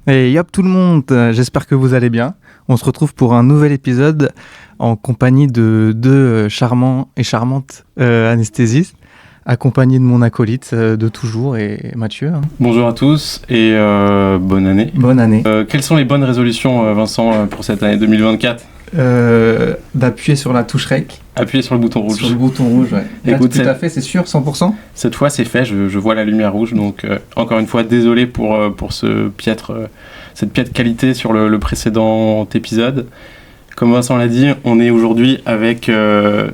Et yop tout le monde, j'espère que vous allez bien. On se retrouve pour un nouvel épisode en compagnie de deux charmants et charmantes anesthésistes, accompagnés de mon acolyte de toujours et Mathieu. Bonjour à tous et bonne année. Bonne année. Quelles sont les bonnes résolutions, Vincent, pour cette année 2024 ? D'appuyer sur la touche REC. Appuyer sur le bouton rouge. Sur le bouton rouge, ouais. Écoute, tout à fait, c'est sûr, 100%. Cette fois, c'est fait, je vois la lumière rouge, donc encore une fois, désolé pour cette piètre qualité sur le précédent épisode. Comme Vincent l'a dit, on est aujourd'hui avec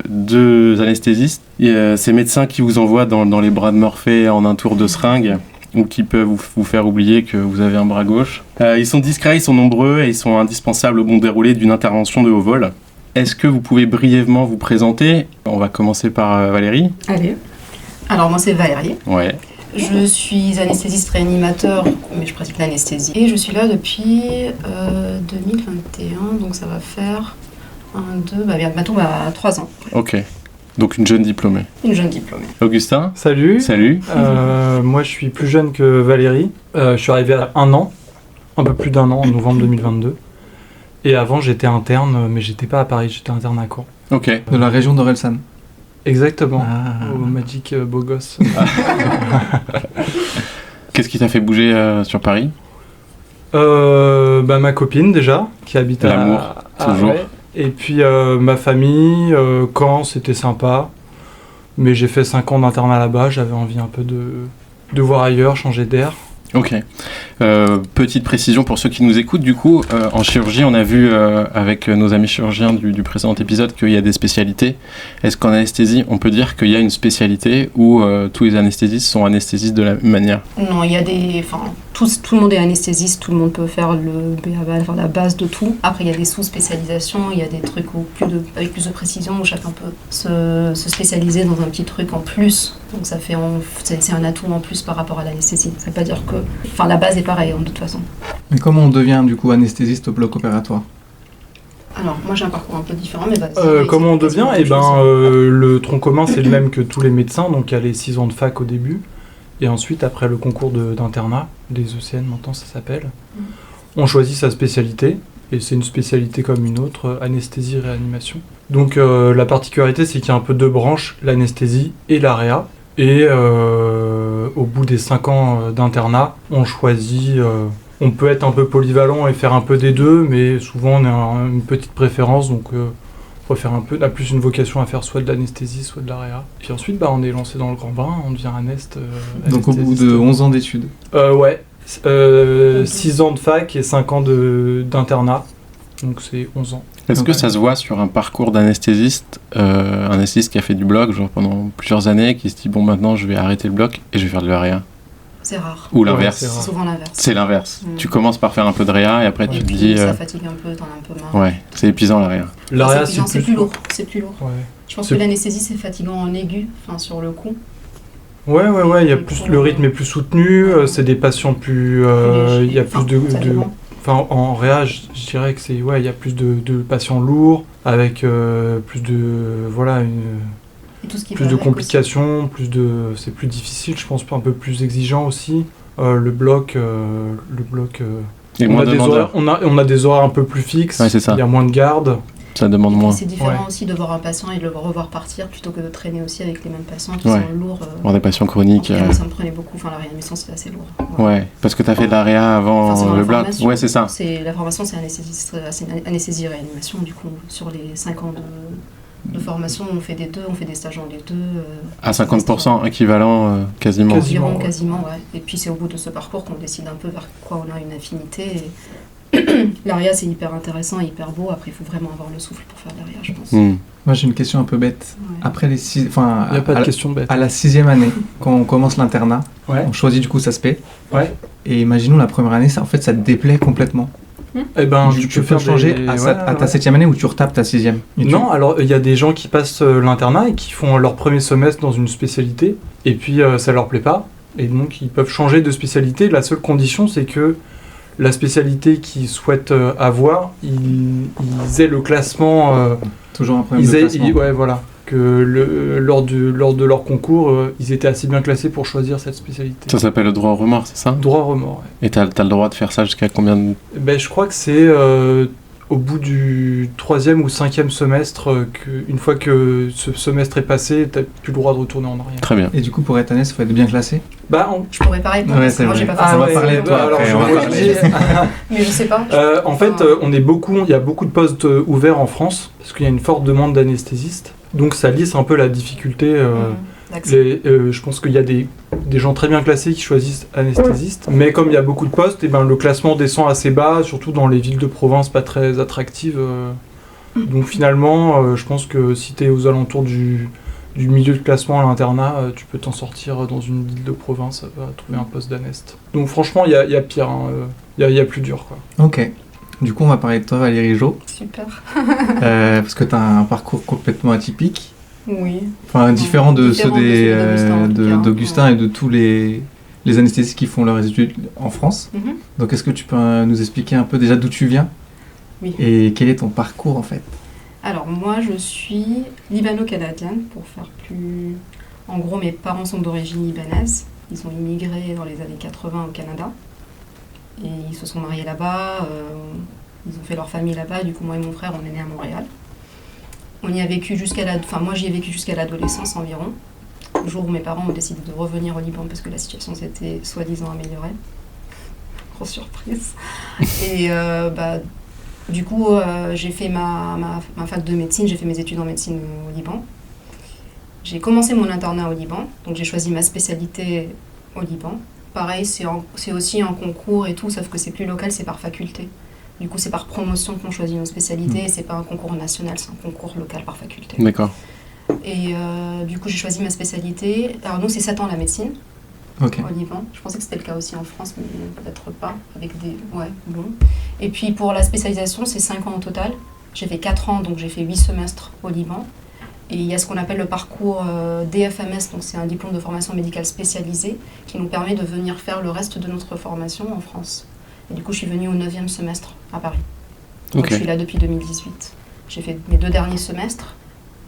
deux anesthésistes. Ces médecins qui vous envoient dans les bras de Morphée en un tour de seringue, ou qui peuvent vous faire oublier que vous avez un bras gauche. Ils sont discrets, ils sont nombreux et ils sont indispensables au bon déroulé d'une intervention de haut vol. Est-ce que vous pouvez brièvement vous présenter ? On va commencer par Valérie. Allez. Alors moi c'est Valérie. Ouais. Je suis anesthésiste réanimateur, mais je pratique l'anesthésie. Et je suis là depuis 2021, donc ça va faire bientôt 3 ans. Ok. Donc une jeune diplômée. Une jeune diplômée. Augustin ? Salut. Salut. Moi, je suis plus jeune que Valérie. Je suis arrivé à un peu plus d'1 an, en novembre 2022. Et avant, j'étais interne, mais j'étais pas à Paris, j'étais interne à Caen. Ok. De la région d'Orelsan. Exactement. Au Magic Beau Gosse. Qu'est-ce qui t'a fait bouger sur Paris ? Ma copine déjà, qui habite L'amour, toujours. Ouais. Et puis ma famille, Caen, c'était sympa. Mais j'ai fait 5 ans d'internat là-bas, j'avais envie un peu de voir ailleurs, changer d'air. Ok. Petite précision pour ceux qui nous écoutent, du coup, en chirurgie, on a vu avec nos amis chirurgiens du précédent épisode qu'il y a des spécialités. Est-ce qu'en anesthésie, on peut dire qu'il y a une spécialité où tous les anesthésistes sont anesthésistes de la même manière ? Non, il y a tout le monde est anesthésiste, tout le monde peut faire faire la base de tout. Après, il y a des sous-spécialisations, il y a des trucs avec plus de précision où chacun peut se spécialiser dans un petit truc en plus. Donc c'est un atout en plus par rapport à l'anesthésie. Ça veut pas dire que... la base est pareille, de toute façon. Mais comment on devient du coup anesthésiste au bloc opératoire ? Alors, moi j'ai un parcours un peu différent, mais vas-y. Comment on devient ? Le tronc commun, c'est le même que tous les médecins, donc il y a les 6 ans de fac au début. Et ensuite, après le concours d'internat, des ECN maintenant ça s'appelle, on choisit sa spécialité, et c'est une spécialité comme une autre, anesthésie-réanimation. Donc la particularité, c'est qu'il y a un peu 2 branches, l'anesthésie et l'AREA. Et au bout des 5 ans d'internat, on choisit... on peut être un peu polyvalent et faire un peu des deux, mais souvent on a une petite préférence, donc... on a plus une vocation à faire soit de l'anesthésie, soit de l'AREA. Puis ensuite, on est lancé dans le grand bain, on devient Donc au bout de 11 ans d'études. Ouais. 6 ans de fac et 5 ans d'internat. Donc c'est 11 ans. Est-ce que ça se voit sur un parcours d'anesthésiste, un anesthésiste qui a fait du bloc pendant plusieurs années, qui se dit maintenant je vais arrêter le bloc et je vais faire de l'AREA ? C'est rare. Ou l'inverse. C'est souvent l'inverse. C'est l'inverse. Tu commences par faire un peu de réa et après tu te dis... Ça fatigue un peu, t'en as un peu marre. Ouais, c'est épuisant la réa. L'AREA, c'est plus lourd. C'est plus lourd. Ouais. Je pense que l'anesthésie c'est fatigant en aigu, sur le coup. Ouais, il y a plus, le rythme est plus soutenu, c'est des patients plus... il y a plus de en réa, je dirais que il y a plus de patients lourds, avec plus de... plus de complications, c'est plus difficile, je pense, un peu plus exigeant aussi. Le bloc... Et on a des horaires un peu plus fixes, ouais, c'est ça. Il y a moins de garde. Ça demande moins. C'est différent aussi de voir un patient et de le revoir partir plutôt que de traîner aussi avec les mêmes patients qui sont lourds. Voir des patients chroniques. Ça me prenait beaucoup, la réanimation c'est assez lourd. Ouais, parce que tu as fait de la réa avant le bloc. Ouais, c'est ça. La formation c'est anesthésie et réanimation, du coup, sur les 5 ans de formation, on fait des deux, on fait des stages dans les deux. À 50% équivalent, quasiment. Quasiment, ouais. Et puis c'est au bout de ce parcours qu'on décide un peu vers quoi on a une affinité. L'AREA c'est hyper intéressant, hyper beau. Après il faut vraiment avoir le souffle pour faire de l'AREA, je pense. Moi j'ai une question un peu bête. Ouais. Après il n'y a pas de question bête. À la 6e année, quand on commence l'internat, on choisit du coup sa spé. Ouais. Et imaginons la première année, ça te déplaît complètement. Tu peux changer à ta 7e année ou tu retapes ta 6e. Non, alors il y a des gens qui passent l'internat et qui font leur premier semestre dans une spécialité et puis ça leur plaît pas et donc ils peuvent changer de spécialité. La seule condition c'est que la spécialité qu'ils souhaitent avoir, ils aient le classement. Toujours un problème de classement. Voilà. que lors de leur concours, ils étaient assez bien classés pour choisir cette spécialité. Ça s'appelle le droit au remords, c'est ça ? Droit remords, ouais. Et t'as le droit de faire ça jusqu'à combien de... Je crois que c'est au bout du 3e ou 5e semestre, une fois que ce semestre est passé, t'as plus le droit de retourner en arrière. Très bien. Et du coup, pour être honnête, il faut être bien classé. Je pourrais pas répondre, parce que moi j'ai pas fait on ça. va parler de toi alors, après, je on va vous le parler. dis. Mais je sais pas. En fait, il y a beaucoup de postes ouverts en France, parce qu'il y a une forte demande d'anesthésistes. Donc ça lisse un peu la difficulté. Je pense qu'il y a des gens très bien classés qui choisissent anesthésiste, mais comme il y a beaucoup de postes, le classement descend assez bas, surtout dans les villes de province pas très attractives. Donc finalement, je pense que si tu es aux alentours du milieu de classement à l'internat, tu peux t'en sortir dans une ville de province, trouver un poste d'anest. Donc franchement, il y a pire, il y a plus dur, quoi. Ok. Du coup, on va parler de toi, Valérie Jo. Super. Parce que tu as un parcours complètement atypique. Oui. Enfin, différent de ceux d'Augustin, d'Augustin et de tous les anesthésistes qui font leurs études en France. Mhm. Donc, est-ce que tu peux nous expliquer un peu déjà d'où tu viens ? Oui. Et quel est ton parcours, en fait ? Alors, moi, je suis libano-canadienne, pour faire plus... En gros, mes parents sont d'origine libanaise. Ils ont immigré dans les années 80 au Canada. Et ils se sont mariés là-bas. Ils ont fait leur famille là-bas. Du coup, moi et mon frère, on est nés à Montréal. On y a vécu moi, j'y ai vécu jusqu'à l'adolescence environ. Le jour où mes parents ont décidé de revenir au Liban parce que la situation s'était soi-disant améliorée. Grosse surprise. Et du coup, j'ai fait ma fac de médecine, j'ai fait mes études en médecine au Liban. J'ai commencé mon internat au Liban, donc j'ai choisi ma spécialité au Liban. Pareil, c'est aussi un concours et tout, sauf que c'est plus local, c'est par faculté. Du coup, c'est par promotion qu'on choisit nos spécialités, et c'est pas un concours national, c'est un concours local par faculté. D'accord. Et du coup, j'ai choisi ma spécialité. Alors nous, c'est 7 ans la médecine au Liban. Je pensais que c'était le cas aussi en France, mais peut-être pas. Et puis pour la spécialisation, c'est 5 ans au total. J'ai fait 4 ans, donc j'ai fait 8 semestres au Liban. Et il y a ce qu'on appelle le parcours DFMS, donc c'est un diplôme de formation médicale spécialisée, qui nous permet de venir faire le reste de notre formation en France. Et du coup, je suis venue au 9e semestre à Paris. Donc je suis là depuis 2018. J'ai fait mes 2 derniers semestres.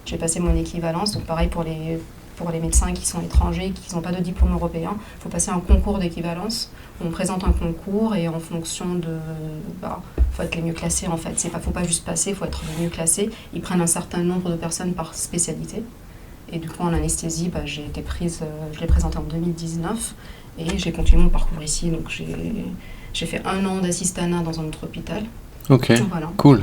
J'ai passé mon équivalence, donc pareil pour les médecins qui sont étrangers, qui n'ont pas de diplôme européen, il faut passer un concours d'équivalence. On présente un concours et en fonction de... faut être les mieux classés en fait. Faut pas juste passer, il faut être les mieux classés. Ils prennent un certain nombre de personnes par spécialité. Et du coup, en anesthésie, j'ai été prise, je l'ai présentée en 2019 et j'ai continué mon parcours ici. Donc j'ai fait 1 an d'assistanat dans un autre hôpital. Ok, voilà. Cool.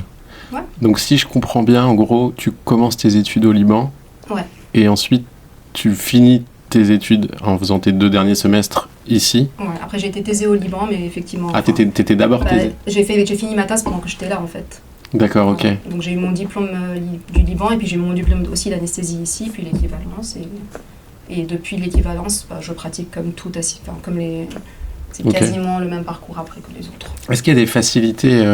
Ouais. Donc si je comprends bien, en gros, tu commences tes études au Liban. Ouais. Et ensuite, tu finis tes études en faisant tes 2 derniers semestres ici. Ouais, après j'ai été thésée au Liban, mais effectivement... Ah, t'étais d'abord thésée ? J'ai fini ma thèse pendant que j'étais là, en fait. D'accord, ok. Donc j'ai eu mon diplôme du Liban, et puis j'ai eu mon diplôme aussi d'anesthésie ici, puis l'équivalence. Et depuis l'équivalence, je pratique comme c'est quasiment le même parcours après que les autres. Est-ce qu'il y a des facilités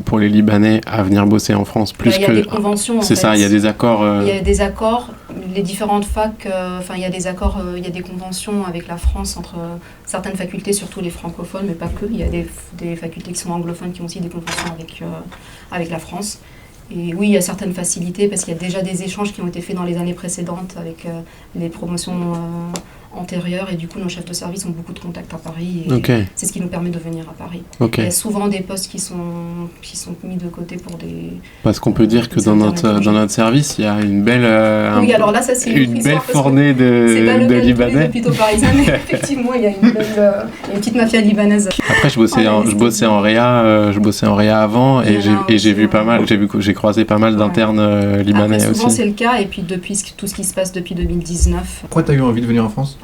pour les Libanais à venir bosser en France plus il y a des conventions. C'est ça, il y a des accords. Il y a des accords. Les différentes facs, il y a des accords, il y a des conventions avec la France entre certaines facultés, surtout les francophones, mais pas que. Il y a des facultés qui sont anglophones qui ont aussi des conventions avec la France. Et oui, il y a certaines facilités parce qu'il y a déjà des échanges qui ont été faits dans les années précédentes avec les promotions antérieures et du coup nos chefs de service ont beaucoup de contacts à Paris et c'est ce qui nous permet de venir à Paris. Il y a souvent des postes qui sont mis de côté pour des... Parce qu'on peut dire que dans notre service, il y a une belle alors là, ça, c'est une belle fournée de Libanais. C'est pas hôpitaux parisiens, mais effectivement, il y a une petite mafia libanaise. Après, je bossais en réa avant et j'ai vu pas mal, j'ai croisé pas mal d'internes libanais Après, souvent, aussi. c'est le cas et puis depuis tout ce qui se passe depuis 2019. Pourquoi tu as eu envie de venir en France ?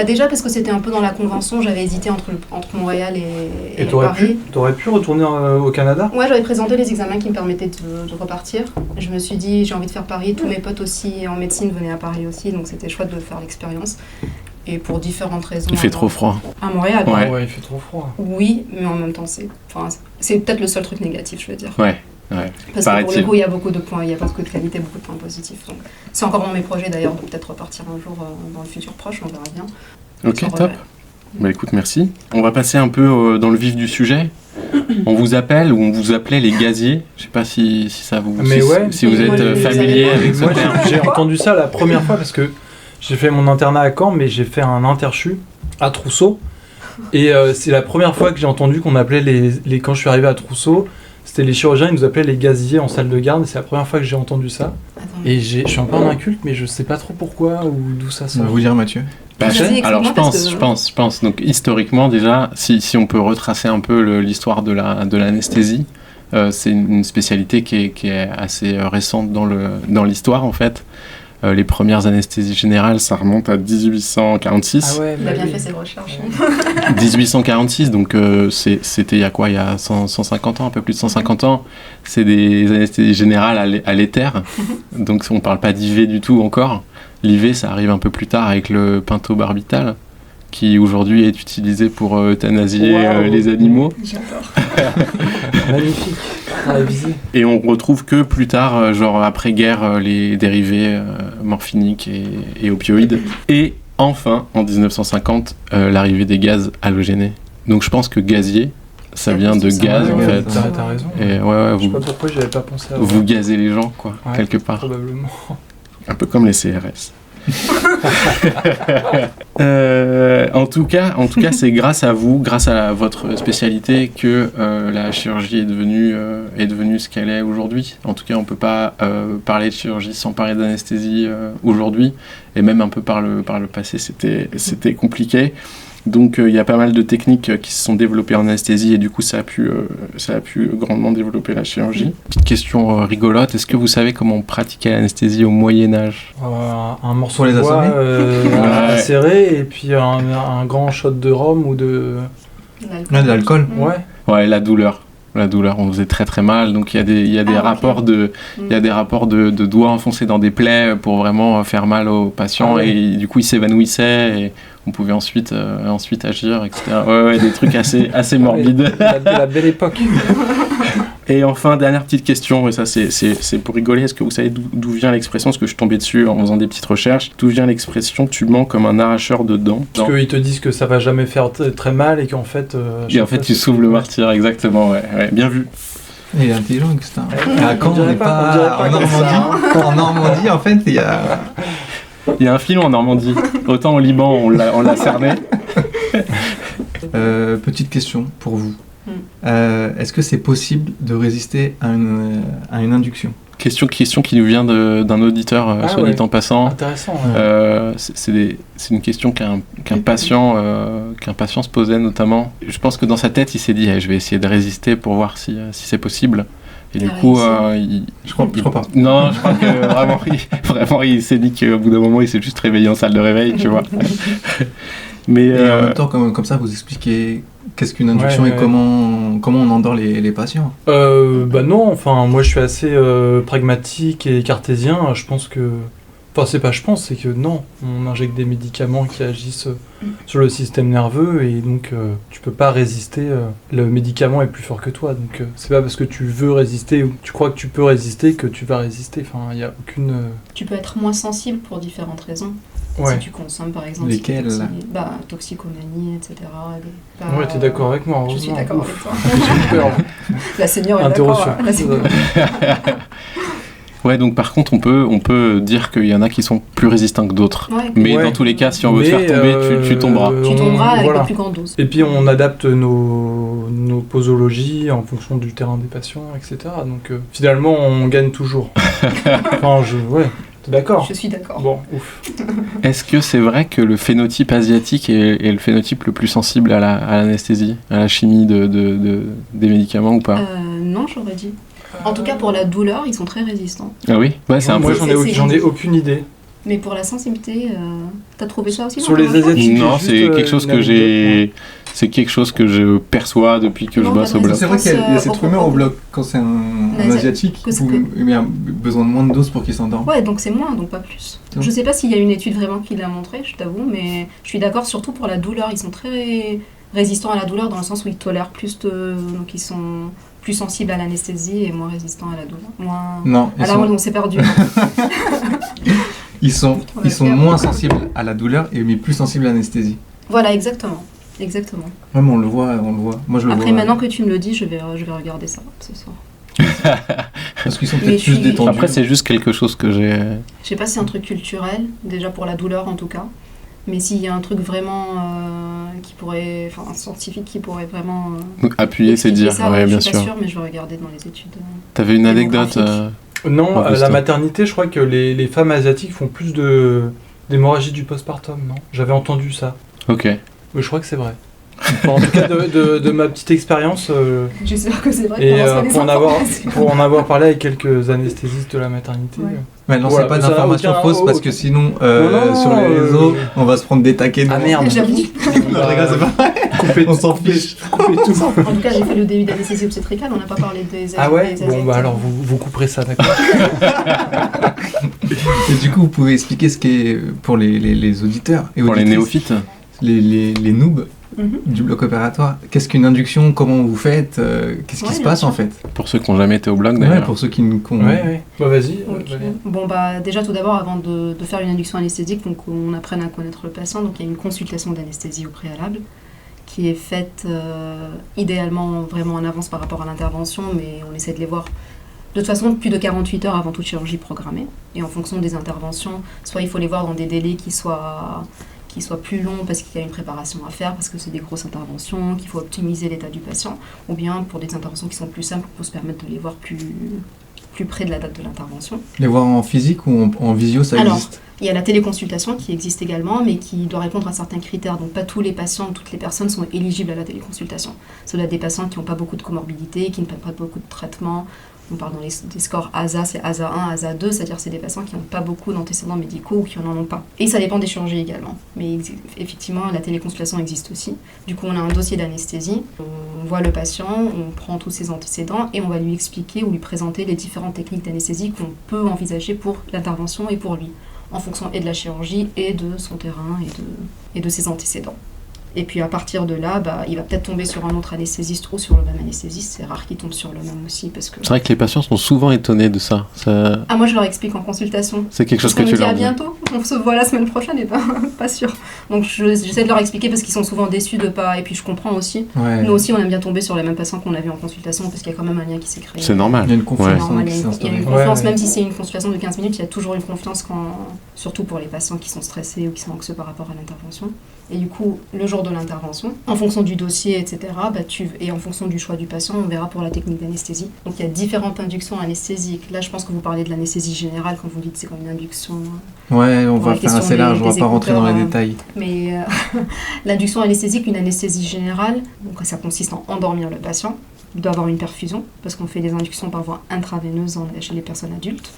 Déjà parce que c'était un peu dans la convention, j'avais hésité entre Montréal et Paris. T'aurais pu retourner au Canada ? Ouais, j'avais présenté les examens qui me permettaient de repartir. Je me suis dit, j'ai envie de faire Paris. Tous mes potes aussi en médecine venaient à Paris aussi, donc c'était chouette de faire l'expérience. Et pour différentes raisons. Il fait trop froid. À Montréal. Ouais, il fait trop froid. Oui, mais en même temps, c'est peut-être le seul truc négatif, je veux dire. Ouais. Parce que pour le coup, il y a beaucoup de points, il y a beaucoup de qualité, beaucoup de points positifs. Donc, c'est encore dans mes projets d'ailleurs de peut-être repartir un jour dans le futur proche, on verra bien. Ok, top. Écoute, merci. On va passer un peu dans le vif du sujet. on vous appelle ou on vous appelait les gaziers. Je sais pas si ça vous, Mais si vous êtes les familier Allemands. avec ce Moi, terme. j'ai entendu ça la première fois parce que j'ai fait mon internat à Caen, mais j'ai fait un interchu à Trousseau. Et c'est la première fois que j'ai entendu qu'on appelait les quand je suis arrivé à Trousseau, c'était les chirurgiens, ils nous appelaient les gaziers en salle de garde. Et c'est la première fois que j'ai entendu ça. Attends, Et je suis un peu un inculte, mais je sais pas trop pourquoi ou d'où ça On sort. va vous dire, Mathieu. Bah, Vas-y, alors je explique-moi, parce que- pense. Donc historiquement déjà, si on peut retracer un peu l'histoire de l'anesthésie, c'est une spécialité qui est assez récente dans l'histoire en fait. Les premières anesthésies générales, ça remonte à 1846. Ah ouais, Il a bien oui. fait ses recherches. 1846, donc c'était il y a quoi? Il y a 150 ans, un peu plus de 150 ans. C'est des anesthésies générales à l'éther. Donc on parle pas d'IV du tout encore. L'IV, ça arrive un peu plus tard avec le pentobarbital, qui aujourd'hui est utilisé pour euthanasier Wow. les animaux. J'adore. Magnifique. Révisé. Et on retrouve que plus tard, genre après-guerre, les dérivés morphiniques et opioïdes. Et enfin, en 1950, l'arrivée des gaz halogénés. Donc je pense que gazier, ça vient de Ça gaz vient en de fait. gaz. T'as raison. Et ouais, Je sais pas vous, pourquoi j'avais pas pensé à vous gazez les gens, quoi, Ouais, quelque part. Probablement. Un peu comme les CRS. En tout cas, c'est grâce à vous, grâce à votre spécialité, que la chirurgie est devenue ce qu'elle est aujourd'hui. En tout cas, on peut pas parler de chirurgie sans parler d'anesthésie aujourd'hui, et même un peu par le passé, c'était compliqué. Donc il y a pas mal de techniques qui se sont développées en anesthésie et du coup ça a pu grandement développer la chirurgie. Petite question rigolote, est-ce que vous savez comment on pratiquait l'anesthésie au Moyen-Âge? Un morceau Pour les de bois assommer Ouais. serré et puis un grand shot de rhum ou de... Ouais, de l'alcool. Ouais. Ouais, la douleur, on faisait très très mal, donc il y a des Ah, ok. rapports de doigts enfoncés dans des plaies pour vraiment faire mal aux patients. Ah ouais. Et du coup ils s'évanouissaient et on pouvait ensuite agir, etc. Ouais, des trucs assez morbides. La belle époque. Et enfin, dernière petite question, et ça c'est pour rigoler, est-ce que vous savez d'où vient l'expression, parce que je suis tombé dessus en faisant des petites recherches, d'où vient l'expression tu mens comme un arracheur de dents? Parce qu'ils te disent que ça va jamais faire très mal et qu'en fait... Et en fait tu souffles le martyr, exactement, ouais, bien vu. Il est intelligent, Augustin. À On Caen, on dirait n'est pas- on dirait pas pas en comme ça, Normandie. En Normandie, en fait, il y a... Il y a un filon en Normandie, autant au Liban on l'a cerné. Petite question pour vous. Est-ce que c'est possible de résister à une induction? Question qui nous vient d'un auditeur, soit ouais. dit en passant. Intéressant. Ouais. C'est une question qu'un patient se posait notamment. Je pense que dans sa tête, il s'est dit je vais essayer de résister pour voir si c'est possible. Et du Il a coup, réussi. Je crois pas. Non, je crois que vraiment, il s'est dit qu'au bout d'un moment, il s'est juste réveillé en salle de réveil, tu vois. Mais Et en même temps, comme ça, vous expliquez qu'est-ce qu'une induction Ouais, et ouais. comment on endort les patients. Bah non, enfin, moi je suis assez pragmatique et cartésien. Je pense que... Enfin, c'est que non, on injecte des médicaments qui agissent sur le système nerveux et donc tu peux pas résister. Le médicament est plus fort que toi, donc c'est pas parce que tu veux résister ou que tu crois que tu peux résister que tu vas résister. Enfin, il y a aucune. Tu peux être moins sensible pour différentes raisons. Ouais. Si tu consommes par exemple Lesquelles toxicomanie, etc. Ouais, t'es d'accord avec moi. Je suis heureusement. d'accord Ouf. avec toi. Super. La seigneur est d'accord. Interruption. La seigneur. ouais, donc par contre, on peut dire qu'il y en a qui sont plus résistants que d'autres. Ouais. Mais Ouais. dans tous les cas, si on veut Mais, faire tomber, tu tomberas. Tu tomberas avec voilà. de plus grandes doses. Et puis on adapte nos posologies en fonction du terrain des patients, etc. Donc finalement on gagne toujours. Enfin, ouais, t'es d'accord? Je suis d'accord. Bon, ouf. Est-ce que c'est vrai que le phénotype asiatique est le phénotype le plus sensible à l'anesthésie, à la chimie des médicaments ou pas? Non, j'aurais dit. En tout cas, pour la douleur, ils sont très résistants. Ah oui? Ouais, c'est un Moi peu... j'en ai aucune idée. Mais pour la sensibilité, t'as trouvé ça aussi Sur dans les ton recherche Asiatiques, Non, j'ai c'est juste, quelque chose une que anecdote, j'ai... C'est quelque chose que je perçois depuis que je Non, bosse pas au bloc. C'est vrai qu'il y a cette au rumeur au propos. bloc quand c'est un Asiatique. asiatique, Que c'est il a besoin de moins de doses pour qu'il s'endorme. Ouais, donc c'est moins, donc pas plus. Donc. Je sais pas s'il y a une étude vraiment qui l'a montré, je t'avoue, mais je suis d'accord surtout pour la douleur. Ils sont très résistants à la douleur dans le sens où ils tolèrent plus de... Donc ils sont plus sensibles à l'anesthésie et moins résistants à la douleur. Moins... Non, Ah là, on s'est perdu. ils sont moins sensibles à la douleur mais plus sensibles à l'anesthésie. Voilà, exactement. Exactement. Ouais, mais on le voit. Moi, je le vois. Après, maintenant que tu me le dis, je vais regarder ça ce soir. Parce qu'ils sont Mais peut-être je plus suis- détendus. Après, c'est juste quelque chose que j'ai. Je sais pas si c'est un truc culturel, déjà pour la douleur en tout cas, mais s'il y a un truc vraiment qui pourrait, enfin un scientifique qui pourrait vraiment Appuyer, c'est expliquer dire. ça, Ouais, bien je suis pas sûr. sûre, mais je vais regarder dans les études. T'avais une anecdote. Démographique. Non, à Auguste. la maternité, je crois que les femmes asiatiques font plus d'hémorragie du postpartum, non? J'avais entendu ça. Ok. Oui, je crois que c'est vrai. Enfin, en tout cas, de ma petite expérience, J'espère que c'est vrai. et qu'on lance pas des informations. pour en avoir parlé avec quelques anesthésistes de la maternité. Ouais. Ouais, non, Voilà, c'est pas ça n'a d'informations aucun- fausses parce aucun- que sinon, non, sur les réseaux, on va se prendre des taquets. Ah non. merde. J'avoue. Je rigole, c'est pas vrai. On s'en fiche. Coupez tout. En tout cas, j'ai fait le début d'anesthésie obstétricale, on n'a pas parlé des Ah ouais. des Bon Asiatiques. bah alors vous couperez ça, d'accord. Et du coup, vous pouvez expliquer ce qu'est pour les auditeurs et Pour les auditrices, néophytes. les noobs Mhm. du bloc opératoire. Qu'est-ce qu'une induction? Comment vous faites? Qu'est-ce qui Ouais, se bien passe sûr. en fait? Pour ceux qui n'ont jamais été au blog, Ouais, d'ailleurs. pour ceux qui ne connaissent Ouais. Bah vas-y. Ok. Valérie. Bon bah déjà tout d'abord avant de faire une induction anesthésique, donc on apprenne à connaître le patient, donc il y a une consultation d'anesthésie au préalable qui est faite idéalement vraiment en avance par rapport à l'intervention, mais on essaie de les voir de toute façon plus de 48 heures avant toute chirurgie programmée, et en fonction des interventions, soit il faut les voir dans des délais qui soient plus longs parce qu'il y a une préparation à faire, parce que c'est des grosses interventions, qu'il faut optimiser l'état du patient, ou bien pour des interventions qui sont plus simples, pour se permettre de les voir plus près de la date de l'intervention. les voir en physique ou en visio, ça Alors, existe? Il y a la téléconsultation qui existe également, mais qui doit répondre à certains critères. Donc pas tous les patients, toutes les personnes sont éligibles à la téléconsultation. Cela des patients qui n'ont pas beaucoup de comorbidités, qui ne prennent pas beaucoup de traitements. On parle dans des scores ASA, c'est ASA 1, ASA 2, c'est-à-dire c'est des patients qui n'ont pas beaucoup d'antécédents médicaux ou qui n'en ont pas. Et ça dépend des chirurgies également. Mais effectivement, la téléconsultation existe aussi. Du coup, on a un dossier d'anesthésie, on voit le patient, on prend tous ses antécédents et on va lui expliquer ou lui présenter les différentes techniques d'anesthésie qu'on peut envisager pour l'intervention et pour lui, en fonction et de la chirurgie et de son terrain et de ses antécédents. Et puis à partir de là, il va peut-être tomber sur un autre anesthésiste ou sur le même anesthésiste. C'est rare qu'il tombe sur le même aussi parce que... C'est vrai que les patients sont souvent étonnés de ça. Ah, moi je leur explique en consultation. C'est quelque chose Parce que qu'on tu me dit leur à dis. bientôt, on se voit la semaine prochaine, et ben pas sûr. Donc j'essaie de leur expliquer parce qu'ils sont souvent déçus de pas... Et puis je comprends aussi. Ouais. Nous aussi on aime bien tomber sur les mêmes patients qu'on a vus en consultation parce qu'il y a quand même un lien qui s'est créé. C'est normal. Il y a une confiance Ouais. Normal, qui s'est il y a instaurée. une confiance, Ouais. même si c'est une consultation de 15 minutes, il y a toujours une confiance, surtout pour les patients qui sont stressés ou qui sont anxieux par rapport à l'intervention. Et du coup, le jour de l'intervention, en fonction du dossier, etc., et en fonction du choix du patient, on verra pour la technique d'anesthésie. Donc il y a différentes inductions anesthésiques. Là, je pense que vous parlez de l'anesthésie générale quand vous dites que c'est comme une induction. Ouais, on Pour va la faire question assez large, des on va pas rentrer dans les écouteurs, détails. Mais l'induction anesthésique, une anesthésie générale, donc ça consiste en endormir le patient. Il doit avoir une perfusion, parce qu'on fait des inductions par voie intraveineuse chez les personnes adultes.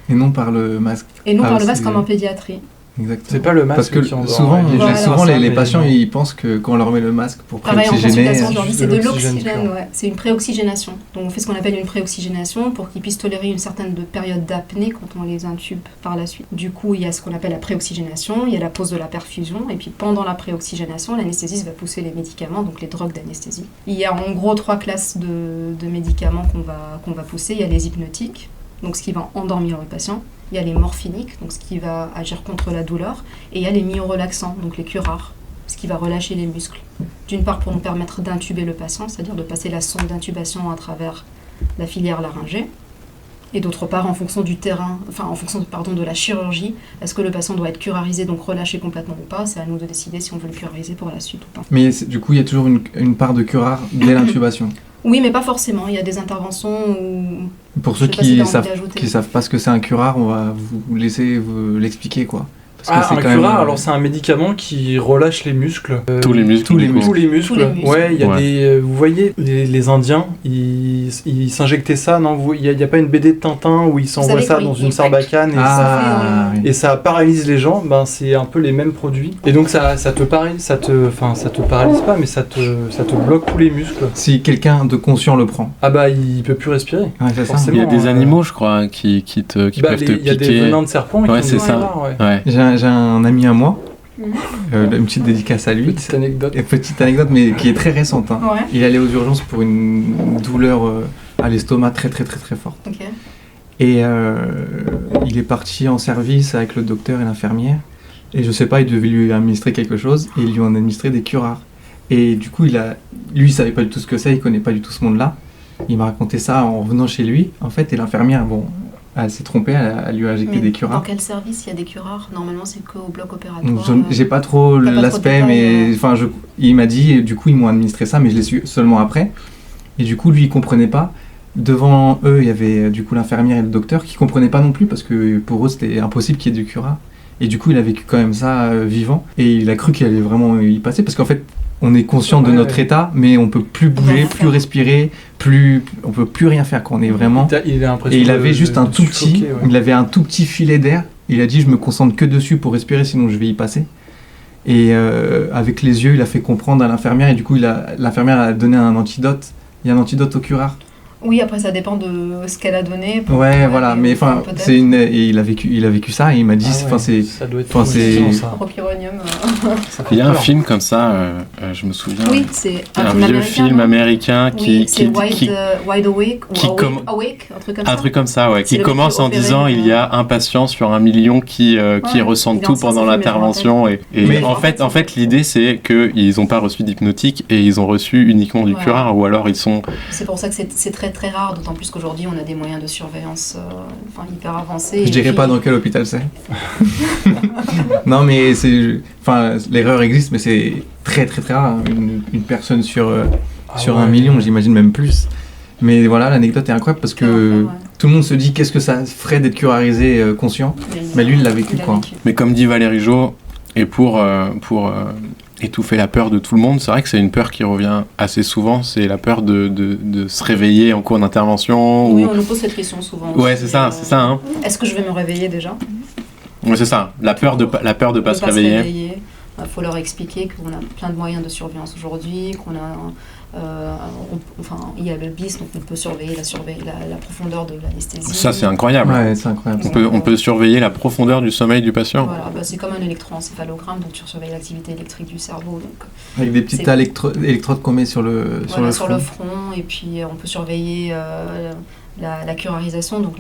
Et non par le masque. Et non Ah, par le aussi, masque comme en pédiatrie. Exactement. C'est pas le masque Parce que qui endort, souvent, ouais, les gens Voilà. souvent pensent ça, les mais patients non. ils pensent que quand on leur met le masque pour Pareil, en préoxygéner, consultation, je leur dis juste c'est de de l'oxygène l'oxygène, pur. ouais. C'est une préoxygénation. Donc on fait ce qu'on appelle une préoxygénation pour qu'ils puissent tolérer une certaine période d'apnée quand on les intube par la suite. Du coup, il y a ce qu'on appelle la préoxygénation, il y a la pause de la perfusion, et puis pendant la préoxygénation, l'anesthésiste va pousser les médicaments, donc les drogues d'anesthésie. Il y a en gros 3 classes de médicaments qu'on va pousser. Il y a les hypnotiques, donc ce qui va endormir le patient. Il y a les morphiniques, donc ce qui va agir contre la douleur. Et il y a les myorelaxants, donc les curares, ce qui va relâcher les muscles. D'une part pour nous permettre d'intuber le patient, c'est-à-dire de passer la sonde d'intubation à travers la filière laryngée. Et d'autre part, en fonction du terrain, en fonction de la chirurgie, est-ce que le patient doit être curarisé, donc relâché complètement ou pas? C'est à nous de décider si on veut le curariser pour la suite ou pas. Mais du coup, il y a toujours une part de curare dès l'intubation. Oui, mais pas forcément. Il y a des interventions où... Pour Je ceux sais pas si qui t'as envie savent d'ajouter. pas ce que c'est un curare, on va vous laisser l'expliquer quoi. Parce Ah, c'est un quand même, curare, alors c'est un médicament qui relâche les muscles. Tous les muscles. tous les du coup. muscles. Tous les muscles. Tous les muscles. Ouais, il y a Ouais. des. Vous voyez, les Indiens, ils s'injectaient ça, non? Il n'y a pas une BD de Tintin où ils s'envoient savez, ça quand dans ils- une ils sarbacane Ah, oui. et ça paralyse les gens? Ben, c'est un peu les mêmes produits. Et donc ça te paralyse, ça te paralyse pas, mais ça te bloque tous les muscles. Si quelqu'un de conscient le prend. Ah bah, il peut plus respirer. Ouais, c'est ça. Forcément. Il y a des euh, animaux, je crois, qui peuvent te Il y a des piquer. venins de serpents Ouais, qui c'est ont ça. ouais. Ouais. J'ai un ami à moi, Mhm. une petite dédicace à lui. Petite anecdote. Et petite anecdote, mais qui est très récente. Hein. Ouais, Il allait aux urgences pour une douleur à l'estomac très très très très forte. ok. Et il est parti en service avec le docteur et l'infirmière. Et je sais pas, il devait lui administrer quelque chose et ils lui ont administré des curares. Et du coup, lui, il savait pas du tout ce que c'est, il connaît pas du tout ce monde-là. Il m'a raconté ça en revenant chez lui, en fait, et l'infirmière, elle s'est trompée, elle lui a injecté des curares. Dans quel service il y a des curares? Normalement, c'est qu'au bloc opératoire. Donc, j'ai pas trop l'aspect, mais il m'a dit, et du coup, ils m'ont administré ça, mais je l'ai su seulement après. Et du coup, lui, il comprenait pas. Devant eux, il y avait du coup l'infirmière et le docteur qui comprenaient pas non plus, parce que pour eux, c'était impossible qu'il y ait du curar. Et du coup, il a vécu quand même ça vivant, et il a cru qu'il allait vraiment y passer, parce qu'en fait, on est conscient de notre état, mais on peut plus bouger, plus respirer, on peut plus rien faire quand on est vraiment. Et il avait juste un tout petit filet d'air. Il a dit je me concentre que dessus pour respirer, sinon je vais y passer. Et avec les yeux, il a fait comprendre à l'infirmière et du coup l'infirmière a donné un antidote. Il y a un antidote au curare. Oui, après ça dépend de ce qu'elle a donné. Ouais, voilà, mais enfin, et il a vécu ça et il m'a dit, ça doit être ça. Propyronium. Il y a un film comme ça, je me souviens. Oui, c'est un vieux film américain c'est Wide Awake, Awake, un truc comme ça. Ouais, qui commence en disant il y a un patient sur 1 million qui ressent tout pendant l'intervention. Et en fait, l'idée c'est qu'ils n'ont pas reçu d'hypnotique et ils ont reçu uniquement du curare, ou alors ils sont. C'est pour ça que c'est très très rare, d'autant plus qu'aujourd'hui on a des moyens de surveillance hyper avancés. Je dirais pas dans quel hôpital c'est. Non mais l'erreur existe, mais c'est très très très rare, une personne sur 1 million, j'imagine même plus. Mais voilà, l'anecdote est incroyable parce que tout le monde se dit qu'est-ce que ça ferait d'être curarisé conscient, mais lui il l'a vécu quoi. Mais comme dit Valérie Jo, et pour étouffer la peur de tout le monde, c'est vrai que c'est une peur qui revient assez souvent, c'est la peur de se réveiller en cours d'intervention. Oui, on nous pose cette question souvent. Ouais, c'est ça. Hein. Est-ce que je vais me réveiller déjà? Oui, c'est ça, la peur de pas se réveiller. Il faut leur expliquer qu'on a plein de moyens de surveillance aujourd'hui, qu'on a... il y a le BIS, donc on peut surveiller la profondeur de l'anesthésie. Ça, c'est incroyable. Ouais, c'est incroyable. On peut surveiller la profondeur du sommeil du patient. Voilà, c'est comme un électroencéphalogramme, donc tu surveilles l'activité électrique du cerveau. Donc, avec des petites électrodes qu'on met sur le front, et puis on peut surveiller la curarisation, donc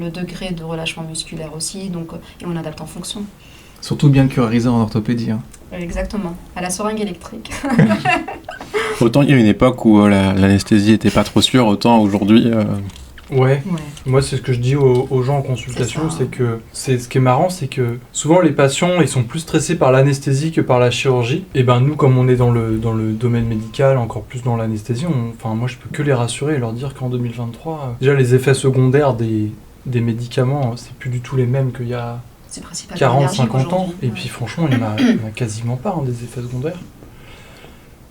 le degré de relâchement musculaire aussi, donc, et on adapte en fonction. Surtout bien curarisé en orthopédie. Hein. Exactement, à la seringue électrique. Autant il y a une époque où l'anesthésie était pas trop sûre, autant aujourd'hui... Ouais, moi c'est ce que je dis aux gens en consultation, c'est ce qui est marrant, c'est que souvent les patients ils sont plus stressés par l'anesthésie que par la chirurgie. Et ben nous, comme on est dans le domaine médical, encore plus dans l'anesthésie, moi je peux que les rassurer et leur dire qu'en 2023, déjà les effets secondaires des médicaments, c'est plus du tout les mêmes qu'il y a 40-50 ans, et puis franchement il y en a quasiment pas des effets secondaires.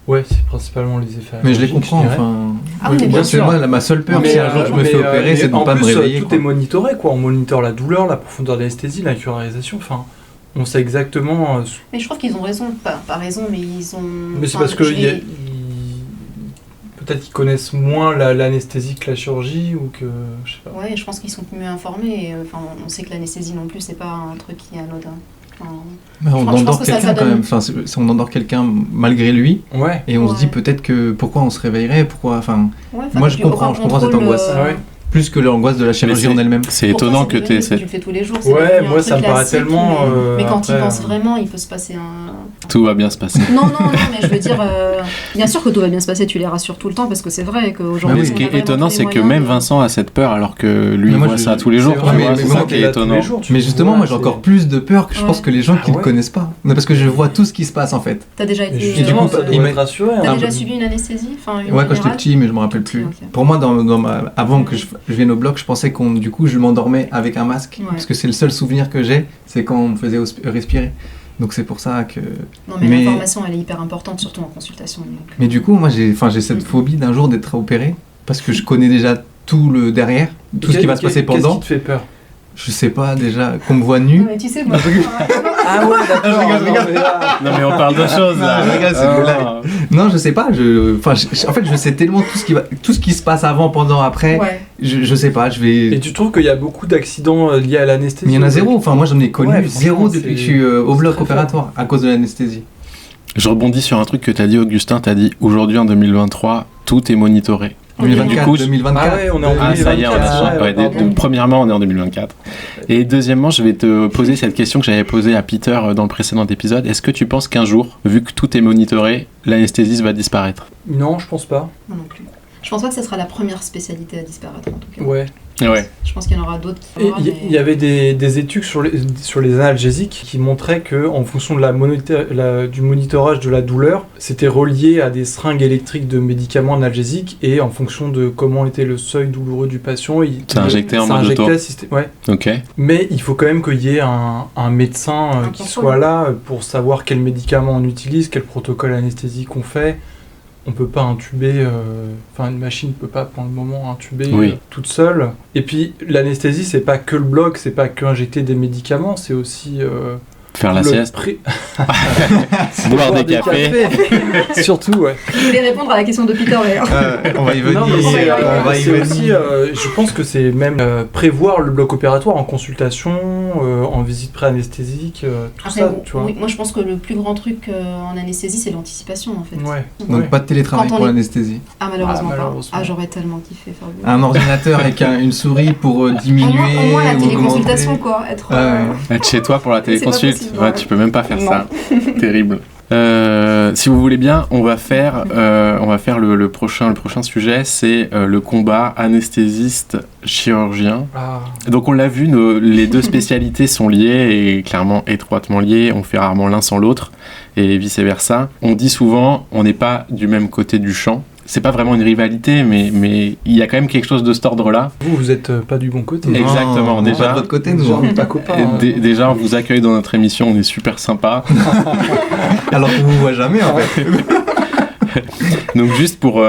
Ouais, c'est principalement les effets. Mais je les comprends, bien sûr. Moi, ma seule peur, si un jour je me fais opérer, c'est de ne pas me réveiller. Tout est monitoré, quoi. On monitor la douleur, la profondeur de l'anesthésie, la curarisation, on sait exactement... Mais je trouve qu'ils ont raison, pas raison, mais ils ont... Mais c'est parce que peut-être qu'ils connaissent moins l'anesthésie que la chirurgie, ou que... Je sais pas. Ouais, je pense qu'ils sont mieux informés. On sait que l'anesthésie non plus, c'est pas un truc qui est anodin. On endort quelqu'un quand même. On endort quelqu'un malgré lui, et on se dit peut-être que pourquoi on se réveillerait, moi je comprends cette angoisse. Plus que l'angoisse de la chirurgie en elle-même. C'est étonnant que tu le fais tous les jours. Ouais, moi ça me paraît tellement. Mais quand il pense vraiment, il peut se passer un. Tout va bien se passer. Non, mais je veux dire, bien sûr que tout va bien se passer, tu les rassures tout le temps parce que c'est vrai qu'aujourd'hui. Ce qui est étonnant, c'est que même Vincent a cette peur alors que lui, il voit ça tous les jours. C'est ça qui est étonnant. Mais justement, moi j'ai encore plus de peur que je pense que les gens qui ne connaissent pas. Parce que je vois tout ce qui se passe en fait. T'as déjà été. Et du coup, il m'a rassuré. T'as déjà subi une anesthésie? Ouais, quand j'étais petit, mais je me rappelle plus. Pour moi, avant que je vienne au bloc, je pensais du coup je m'endormais avec un masque, parce que c'est le seul souvenir que j'ai, c'est quand on me faisait respirer. Donc c'est pour ça que... Non mais l'information elle est hyper importante, surtout en consultation. Mais du coup moi j'ai cette phobie d'un jour d'être opéré, parce que je connais déjà tout le derrière, tout ce qui va se passer pendant. Qu'est-ce qui te fait peur? Je sais pas, déjà, qu'on me voit nu. Non mais tu sais, moi... Ah ouais, d'accord. Je rigole. Non mais on parle de choses là. Non, je sais pas. En fait, je sais tellement tout ce qui se passe avant, pendant, après. Ouais. Je sais pas. Et tu trouves qu'il y a beaucoup d'accidents liés à l'anesthésie? Mais il y en a zéro. Enfin, moi, j'en ai connu zéro depuis que je suis au bloc opératoire à cause de l'anesthésie. Je rebondis sur un truc que tu as dit, Augustin. Tu as dit aujourd'hui en 2023, tout est monitoré. 2024, Du coup, 2024. Ah ouais, on est en Ah, ça y est, on est 2024, ouais, pardon. premièrement, on est en 2024. Et deuxièmement, je vais te poser cette question que j'avais posée à Peter dans le précédent épisode. Est-ce que tu penses qu'un jour, vu que tout est monitoré, l'anesthésiste va disparaître? Non, je pense pas. Moi non plus. Je pense pas que ce sera la première spécialité à disparaître en tout cas. Ouais. Ouais. Je pense qu'il y en aura d'autres qui Et aura, il y avait des études sur les analgésiques qui montraient que, en fonction de du monitorage de la douleur, c'était relié à des seringues électriques de médicaments analgésiques et en fonction de comment était le seuil douloureux du patient, Ça injectait en mode auto. Ouais. Ok. Mais il faut quand même qu'il y ait un médecin Un qui contrôle. soit là pour savoir quel médicament on utilise, quel protocole anesthésique on fait. On peut pas intuber, une machine ne peut pas pour le moment intuber Oui. toute seule. Et puis l'anesthésie, c'est pas que le bloc, c'est pas que injecter des médicaments, c'est aussi Faire la le sieste, pré- boire des cafés. Surtout, ouais. Je voulais répondre à la question de Peter d'ailleurs. On va y venir. Non, mais c'est, on va y c'est venir. aussi, je pense que c'est même prévoir le bloc opératoire en consultation, en visite pré-anesthésique, tout Après, ça, tu vois. oui, moi je pense que le plus grand truc en anesthésie c'est l'anticipation en fait. Ouais. Donc Ouais. pas de télétravail Quand on pour est- l'anesthésie. Ah malheureusement, Ah, pas. malheureusement. Ah j'aurais tellement kiffé faire le... Un ordinateur avec une souris pour diminuer. Au moins la ou téléconsultation augmenter. quoi. Être, Être chez toi pour la C'est pas téléconsulte, possible, ouais, ouais. tu peux même pas faire Non. ça. Terrible. Si vous voulez bien, on va faire le prochain sujet, c'est le combat anesthésiste-chirurgien. Ah. Donc on l'a vu, les deux spécialités sont liées et clairement étroitement liées. On fait rarement l'un sans l'autre et vice versa. On dit souvent, on n'est pas du même côté du champ. C'est pas vraiment une rivalité, mais il y a quand même quelque chose de cet ordre-là. Vous êtes pas du bon côté. Non, Exactement, on est déjà. pas de votre côté, nous. Déjà, on est pas copains. hein. Déjà, on vous accueille dans notre émission, on est super sympa. Alors qu'on vous voit jamais en fait. Donc juste pour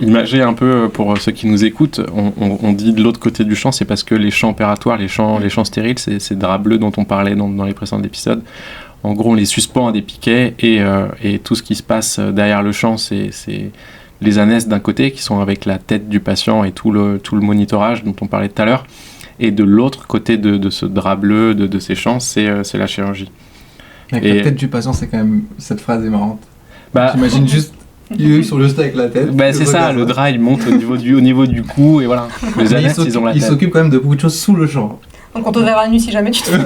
imager un peu pour ceux qui nous écoutent, on dit de l'autre côté du champ, c'est parce que les champs opératoires, les champs stériles, c'est ces draps bleus dont on parlait dans les précédents épisodes. En gros, on les suspend à des piquets et tout ce qui se passe derrière le champ, c'est les anesthésistes d'un côté qui sont avec la tête du patient et tout le monitorage dont on parlait tout à l'heure. Et de l'autre côté de ce drap bleu, de ces champs, c'est la chirurgie. Avec Et- la tête du patient, c'est quand même. Cette phrase est marrante. Bah, J'imagine juste. Ils sont juste avec la tête. bah, c'est ça, le drap il monte au niveau du cou et voilà. Les Mais anesthésistes, ils ont la ils tête. s'occupent quand même de beaucoup de choses sous le champ. Donc on te verra la nuit si jamais tu te fais.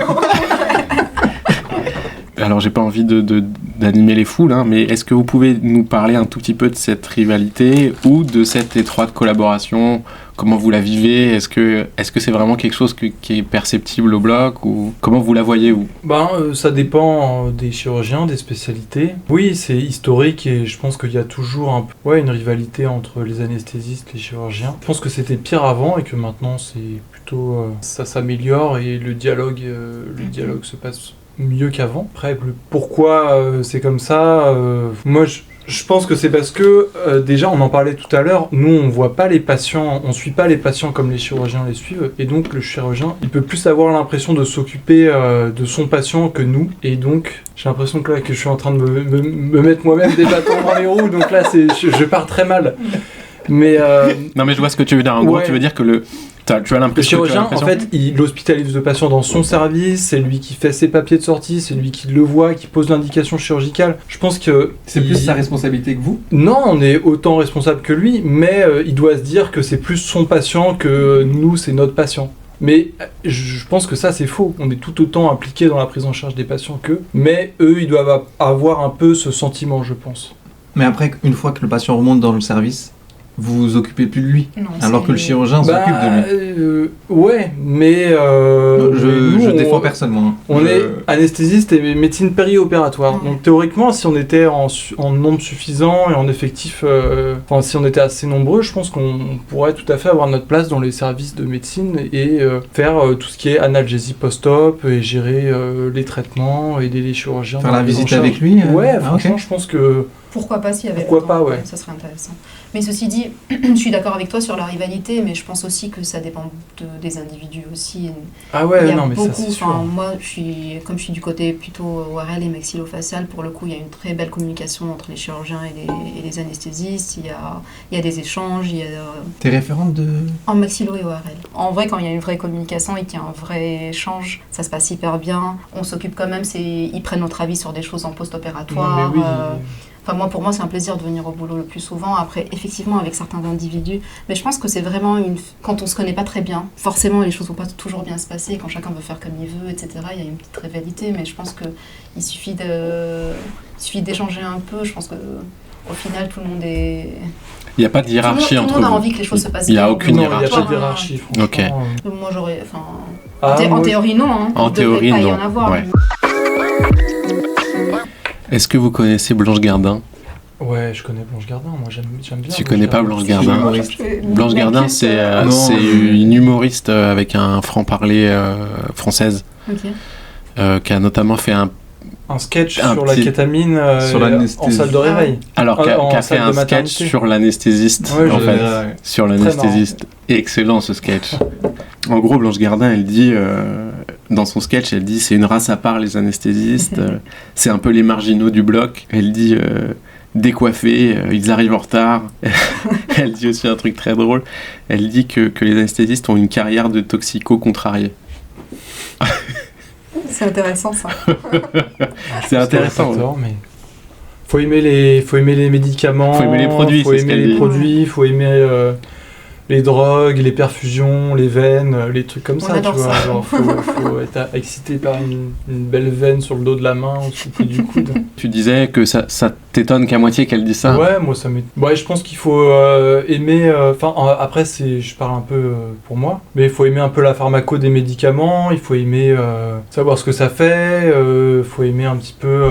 Alors j'ai pas envie d'animer les foules, hein, mais est-ce que vous pouvez nous parler un tout petit peu de cette rivalité ou de cette étroite collaboration? Comment vous la vivez? Est-ce que c'est vraiment quelque chose qui est perceptible au bloc ou comment vous la voyez vous? Ça dépend des chirurgiens, des spécialités. Oui, c'est historique et je pense qu'il y a toujours une rivalité entre les anesthésistes et les chirurgiens. Je pense que c'était pire avant et que maintenant c'est plutôt ça s'améliore et le dialogue se passe mieux qu'avant. Après, pourquoi c'est comme ça moi je pense que c'est parce que déjà on en parlait tout à l'heure, nous on voit pas les patients, on suit pas les patients comme les chirurgiens les suivent et donc le chirurgien il peut plus avoir l'impression de s'occuper de son patient que nous et donc j'ai l'impression que je suis en train de me mettre moi-même des bâtons dans les roues donc là je pars très mal. Mais Non mais je vois ce que tu veux dire. En gros, Ouais. tu veux dire que tu as le l'impression chirurgien, en fait, il hospitalise le patient dans son service, c'est lui qui fait ses papiers de sortie, c'est lui qui le voit, qui pose l'indication chirurgicale. Je pense que C'est plus sa responsabilité que vous. Non, on est autant responsable que lui, mais il doit se dire que c'est plus son patient que nous, c'est notre patient. Mais je pense que ça, c'est faux. On est tout autant impliqué dans la prise en charge des patients qu'eux, mais eux, ils doivent avoir un peu ce sentiment, je pense. Mais après, une fois que le patient remonte dans le service, vous vous occupez plus de lui. Non, Alors que le chirurgien s'occupe de lui. Ouais, mais... Je défends personne, moi. On est anesthésiste et médecine périopératoire. Mhm. Donc théoriquement, si on était en nombre suffisant et en effectif, si on était assez nombreux, je pense qu'on pourrait tout à fait avoir notre place dans les services de médecine et faire tout ce qui est analgésie post-op et gérer les traitements, aider les chirurgiens. Faire dans la prise en visite charge. avec lui. Ouais, ah, franchement, ok. je pense que... Pourquoi pas s'il y avait Pourquoi le pas, temps, ouais. ça serait intéressant. Mais ceci dit, je suis d'accord avec toi sur la rivalité, mais je pense aussi que ça dépend des individus aussi. Ah Il ouais, y a non, mais beaucoup, ça c'est sûr. moi, comme je suis du côté plutôt ORL et maxillofacial, pour le coup, il y a une très belle communication entre les chirurgiens et les anesthésistes. Il y a des échanges, T'es référente de... en maxillo et ORL. En vrai, quand il y a une vraie communication et qu'il y a un vrai échange, ça se passe hyper bien. On s'occupe quand même, ils prennent notre avis sur des choses en post-opératoire. Non, mais oui. Enfin, pour moi, c'est un plaisir de venir au boulot le plus souvent. Après, effectivement, avec certains individus. Mais je pense que c'est vraiment quand on se connaît pas très bien, forcément, les choses vont pas toujours bien se passer. Quand chacun veut faire comme il veut, etc., il y a une petite rivalité. Mais je pense qu'il suffit d'échanger un peu. Je pense qu'au final, tout le monde est... Il n'y a pas de hiérarchie entre vous. Tout le monde a envie que les choses se passent bien. Il n'y a aucune hiérarchie. Il n'y a pas de hiérarchie, franchement. Ok. Moi, j'aurais... moi, en théorie, non. Hein. En théorie, pas non. y en avoir. Ouais. Est-ce que vous connaissez Blanche Gardin ? Ouais, je connais Blanche Gardin, moi j'aime bien. Tu connais pas Blanche Gardin ? Blanche Non, Gardin, c'est une humoriste avec un franc-parler française qui a notamment fait un sketch sur la kétamine sur en salle de réveil. Alors, qui a fait un sketch maternité. sur l'anesthésiste, en fait. Sur l'anesthésiste. Excellent, ce sketch. En gros, Blanche Gardin, elle dit, dans son sketch, elle dit, c'est une race à part, les anesthésistes. C'est un peu les marginaux du bloc. Elle dit, décoiffés, ils arrivent en retard. Elle dit aussi un truc très drôle. Elle dit que les anesthésistes ont une carrière de toxico contrariés. C'est intéressant, ça. C'est intéressant. Tort, mais... faut aimer les médicaments, faut aimer les produits, faut aimer les produits, faut aimer les drogues, les perfusions, les veines, les trucs comme ça, tu vois. Genre, faut être excité par une belle veine sur le dos de la main ou sous le du coude. Tu disais que ça t'étonne qu'à moitié qu'elle dise ça. Ouais, moi ça m'étonne. Ouais, je pense qu'il faut aimer. Enfin, après, je parle un peu pour moi, mais il faut aimer un peu la pharmaco des médicaments. Il faut aimer savoir ce que ça fait. Faut aimer un petit peu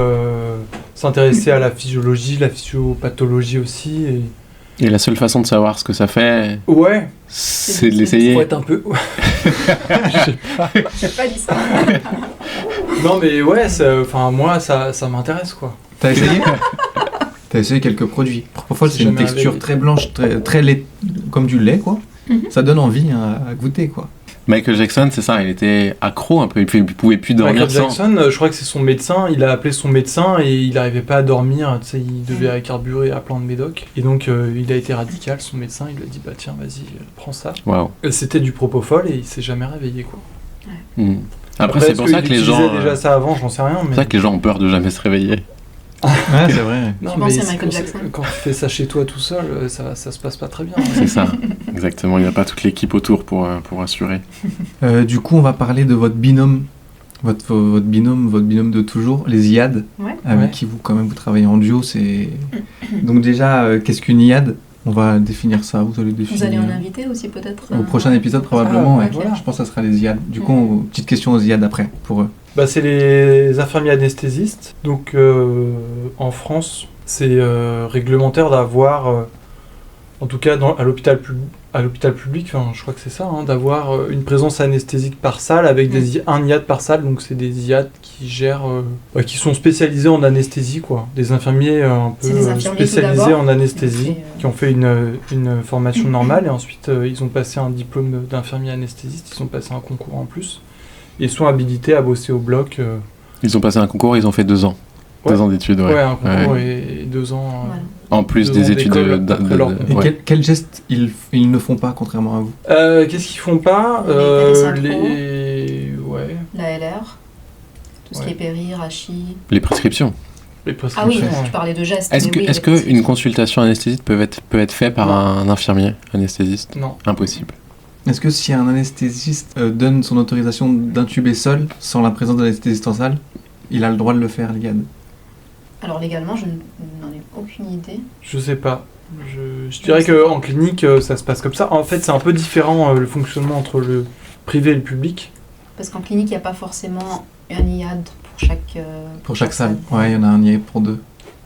s'intéresser à la physiologie, la physiopathologie aussi. Et la seule façon de savoir ce que ça fait, ouais, c'est de l'essayer. Faut être un peu... Je sais pas. J'ai pas dit ça. Non mais ouais, moi ça m'intéresse quoi. T'as essayé T'as essayé quelques produits. Propofol, c'est une texture très blanche, très lait, comme du lait quoi. Ça donne envie à goûter quoi. Michael Jackson, c'est ça, il était accro un peu, il pouvait plus dormir Michael Jackson, je crois que c'est son médecin, il a appelé son médecin et il n'arrivait pas à dormir, tu sais, il devait carburer à plein de médocs. Et donc il a été radical, son médecin, il lui a dit bah tiens vas-y, prends ça. Wow. C'était du propofol et il s'est jamais réveillé quoi. Ouais. Après c'est pour ça que les gens... déjà ça avant, j'en sais rien. Mais... C'est ça que les gens ont peur de jamais se réveiller. Ouais, c'est vrai. Non, tu pensais à Michael Jackson. Quand tu fais ça chez toi tout seul, ça se passe pas très bien. C'est ça, exactement. Il n'y a pas toute l'équipe autour pour assurer. Du coup, on va parler de votre binôme, votre binôme de toujours, les IAD, avec qui vous travaillez en duo. Donc déjà, qu'est-ce qu'une IAD ? On va définir ça. Vous allez définir. Vous allez en inviter aussi peut-être au prochain épisode probablement. Okay. Voilà. Je pense que ça sera les IAD. Du coup, petite question aux IAD après pour eux. C'est les infirmiers anesthésistes. Donc en France, c'est réglementaire d'avoir, en tout cas à l'hôpital public, je crois que c'est ça, d'avoir une présence anesthésique par salle avec un IAD par salle. Donc c'est des IAD qui gèrent, qui sont spécialisés en anesthésie, quoi. Des infirmiers un peu spécialisés en anesthésie, qui ont fait une formation normale et ensuite ils ont passé un diplôme d'infirmier anesthésiste, ils ont passé un concours en plus. Ils sont habilités à bosser au bloc. Ils ont passé un concours, ils ont fait 2 ans. 2 ans d'études, ouais. Ouais, un concours et 2 ans... En plus des études Et quel geste ils ne font pas, contrairement à vous ? Qu'est-ce qu'ils font pas ? La LR, tout ce qui est péri, rachis... Les prescriptions. Ah oui, tu parlais de gestes. Est-ce qu'une consultation anesthésiste peut être faite par un infirmier anesthésiste ? Non. Impossible. Est-ce que si un anesthésiste donne son autorisation d'intuber seul, sans la présence de l'anesthésiste en salle, il a le droit de le faire, l'IAD ? Alors légalement, je n'en ai aucune idée. Je sais pas. Je dirais qu'en clinique, ça se passe comme ça. En fait, c'est un peu différent le fonctionnement entre le privé et le public. Parce qu'en clinique, il n'y a pas forcément un IAD pour chaque salle. Ouais, il y en a un IAD pour 2.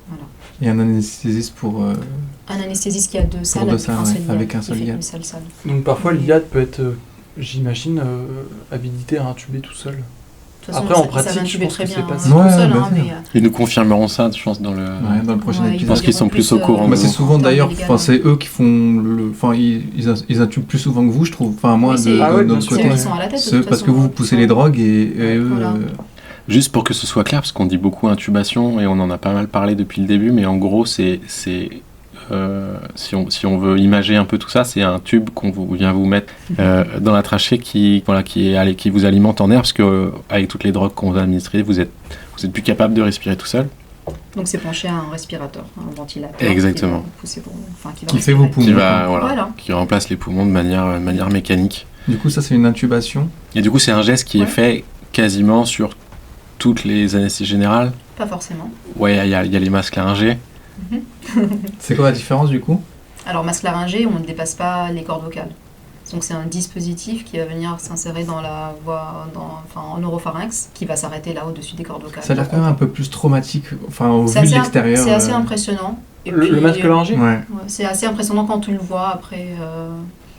Voilà. Et un anesthésiste pour... Un anesthésiste qui a 2 salles, avec un seul IAD. Donc parfois l'IAD peut être, j'imagine, habilité à intuber tout seul. Après, en pratique, je pense que c'est pas ça. Ils nous confirmeront ça, je pense, dans le prochain épisode. Je pense qu'ils sont plus au courant. C'est souvent d'ailleurs, c'est eux qui font ils intubent plus souvent que vous, je trouve. Enfin, moi, de notre côté, parce que vous poussez les drogues et eux. Juste pour que ce soit clair, parce qu'on dit beaucoup intubation et on en a pas mal parlé depuis le début, mais en gros, si on veut imager un peu tout ça, c'est un tube qu'on vient vous mettre dans la trachée qui vous alimente en air, parce que avec toutes les drogues qu'on vous a administrées, vous êtes plus capable de respirer tout seul. Donc c'est penché à un respirateur, un ventilateur. Exactement. Qui va pousser Qui fait vos poumons. Qui remplace les poumons de manière mécanique. Du coup, ça, c'est une intubation. Et du coup, c'est un geste qui est fait quasiment sur toutes les anesthésies générales. Pas forcément. Ouais, il y a les masques laryngés. C'est quoi la différence, du coup? Alors, masque laryngé, on ne dépasse pas les cordes vocales. Donc c'est un dispositif qui va venir s'insérer dans la voie, en oropharynx, qui va s'arrêter là au-dessus des cordes vocales. Ça a l'air quand même un peu plus traumatique, au vu de l'extérieur. C'est assez impressionnant. Et le masque laryngé. Ouais, c'est assez impressionnant quand tu le vois après.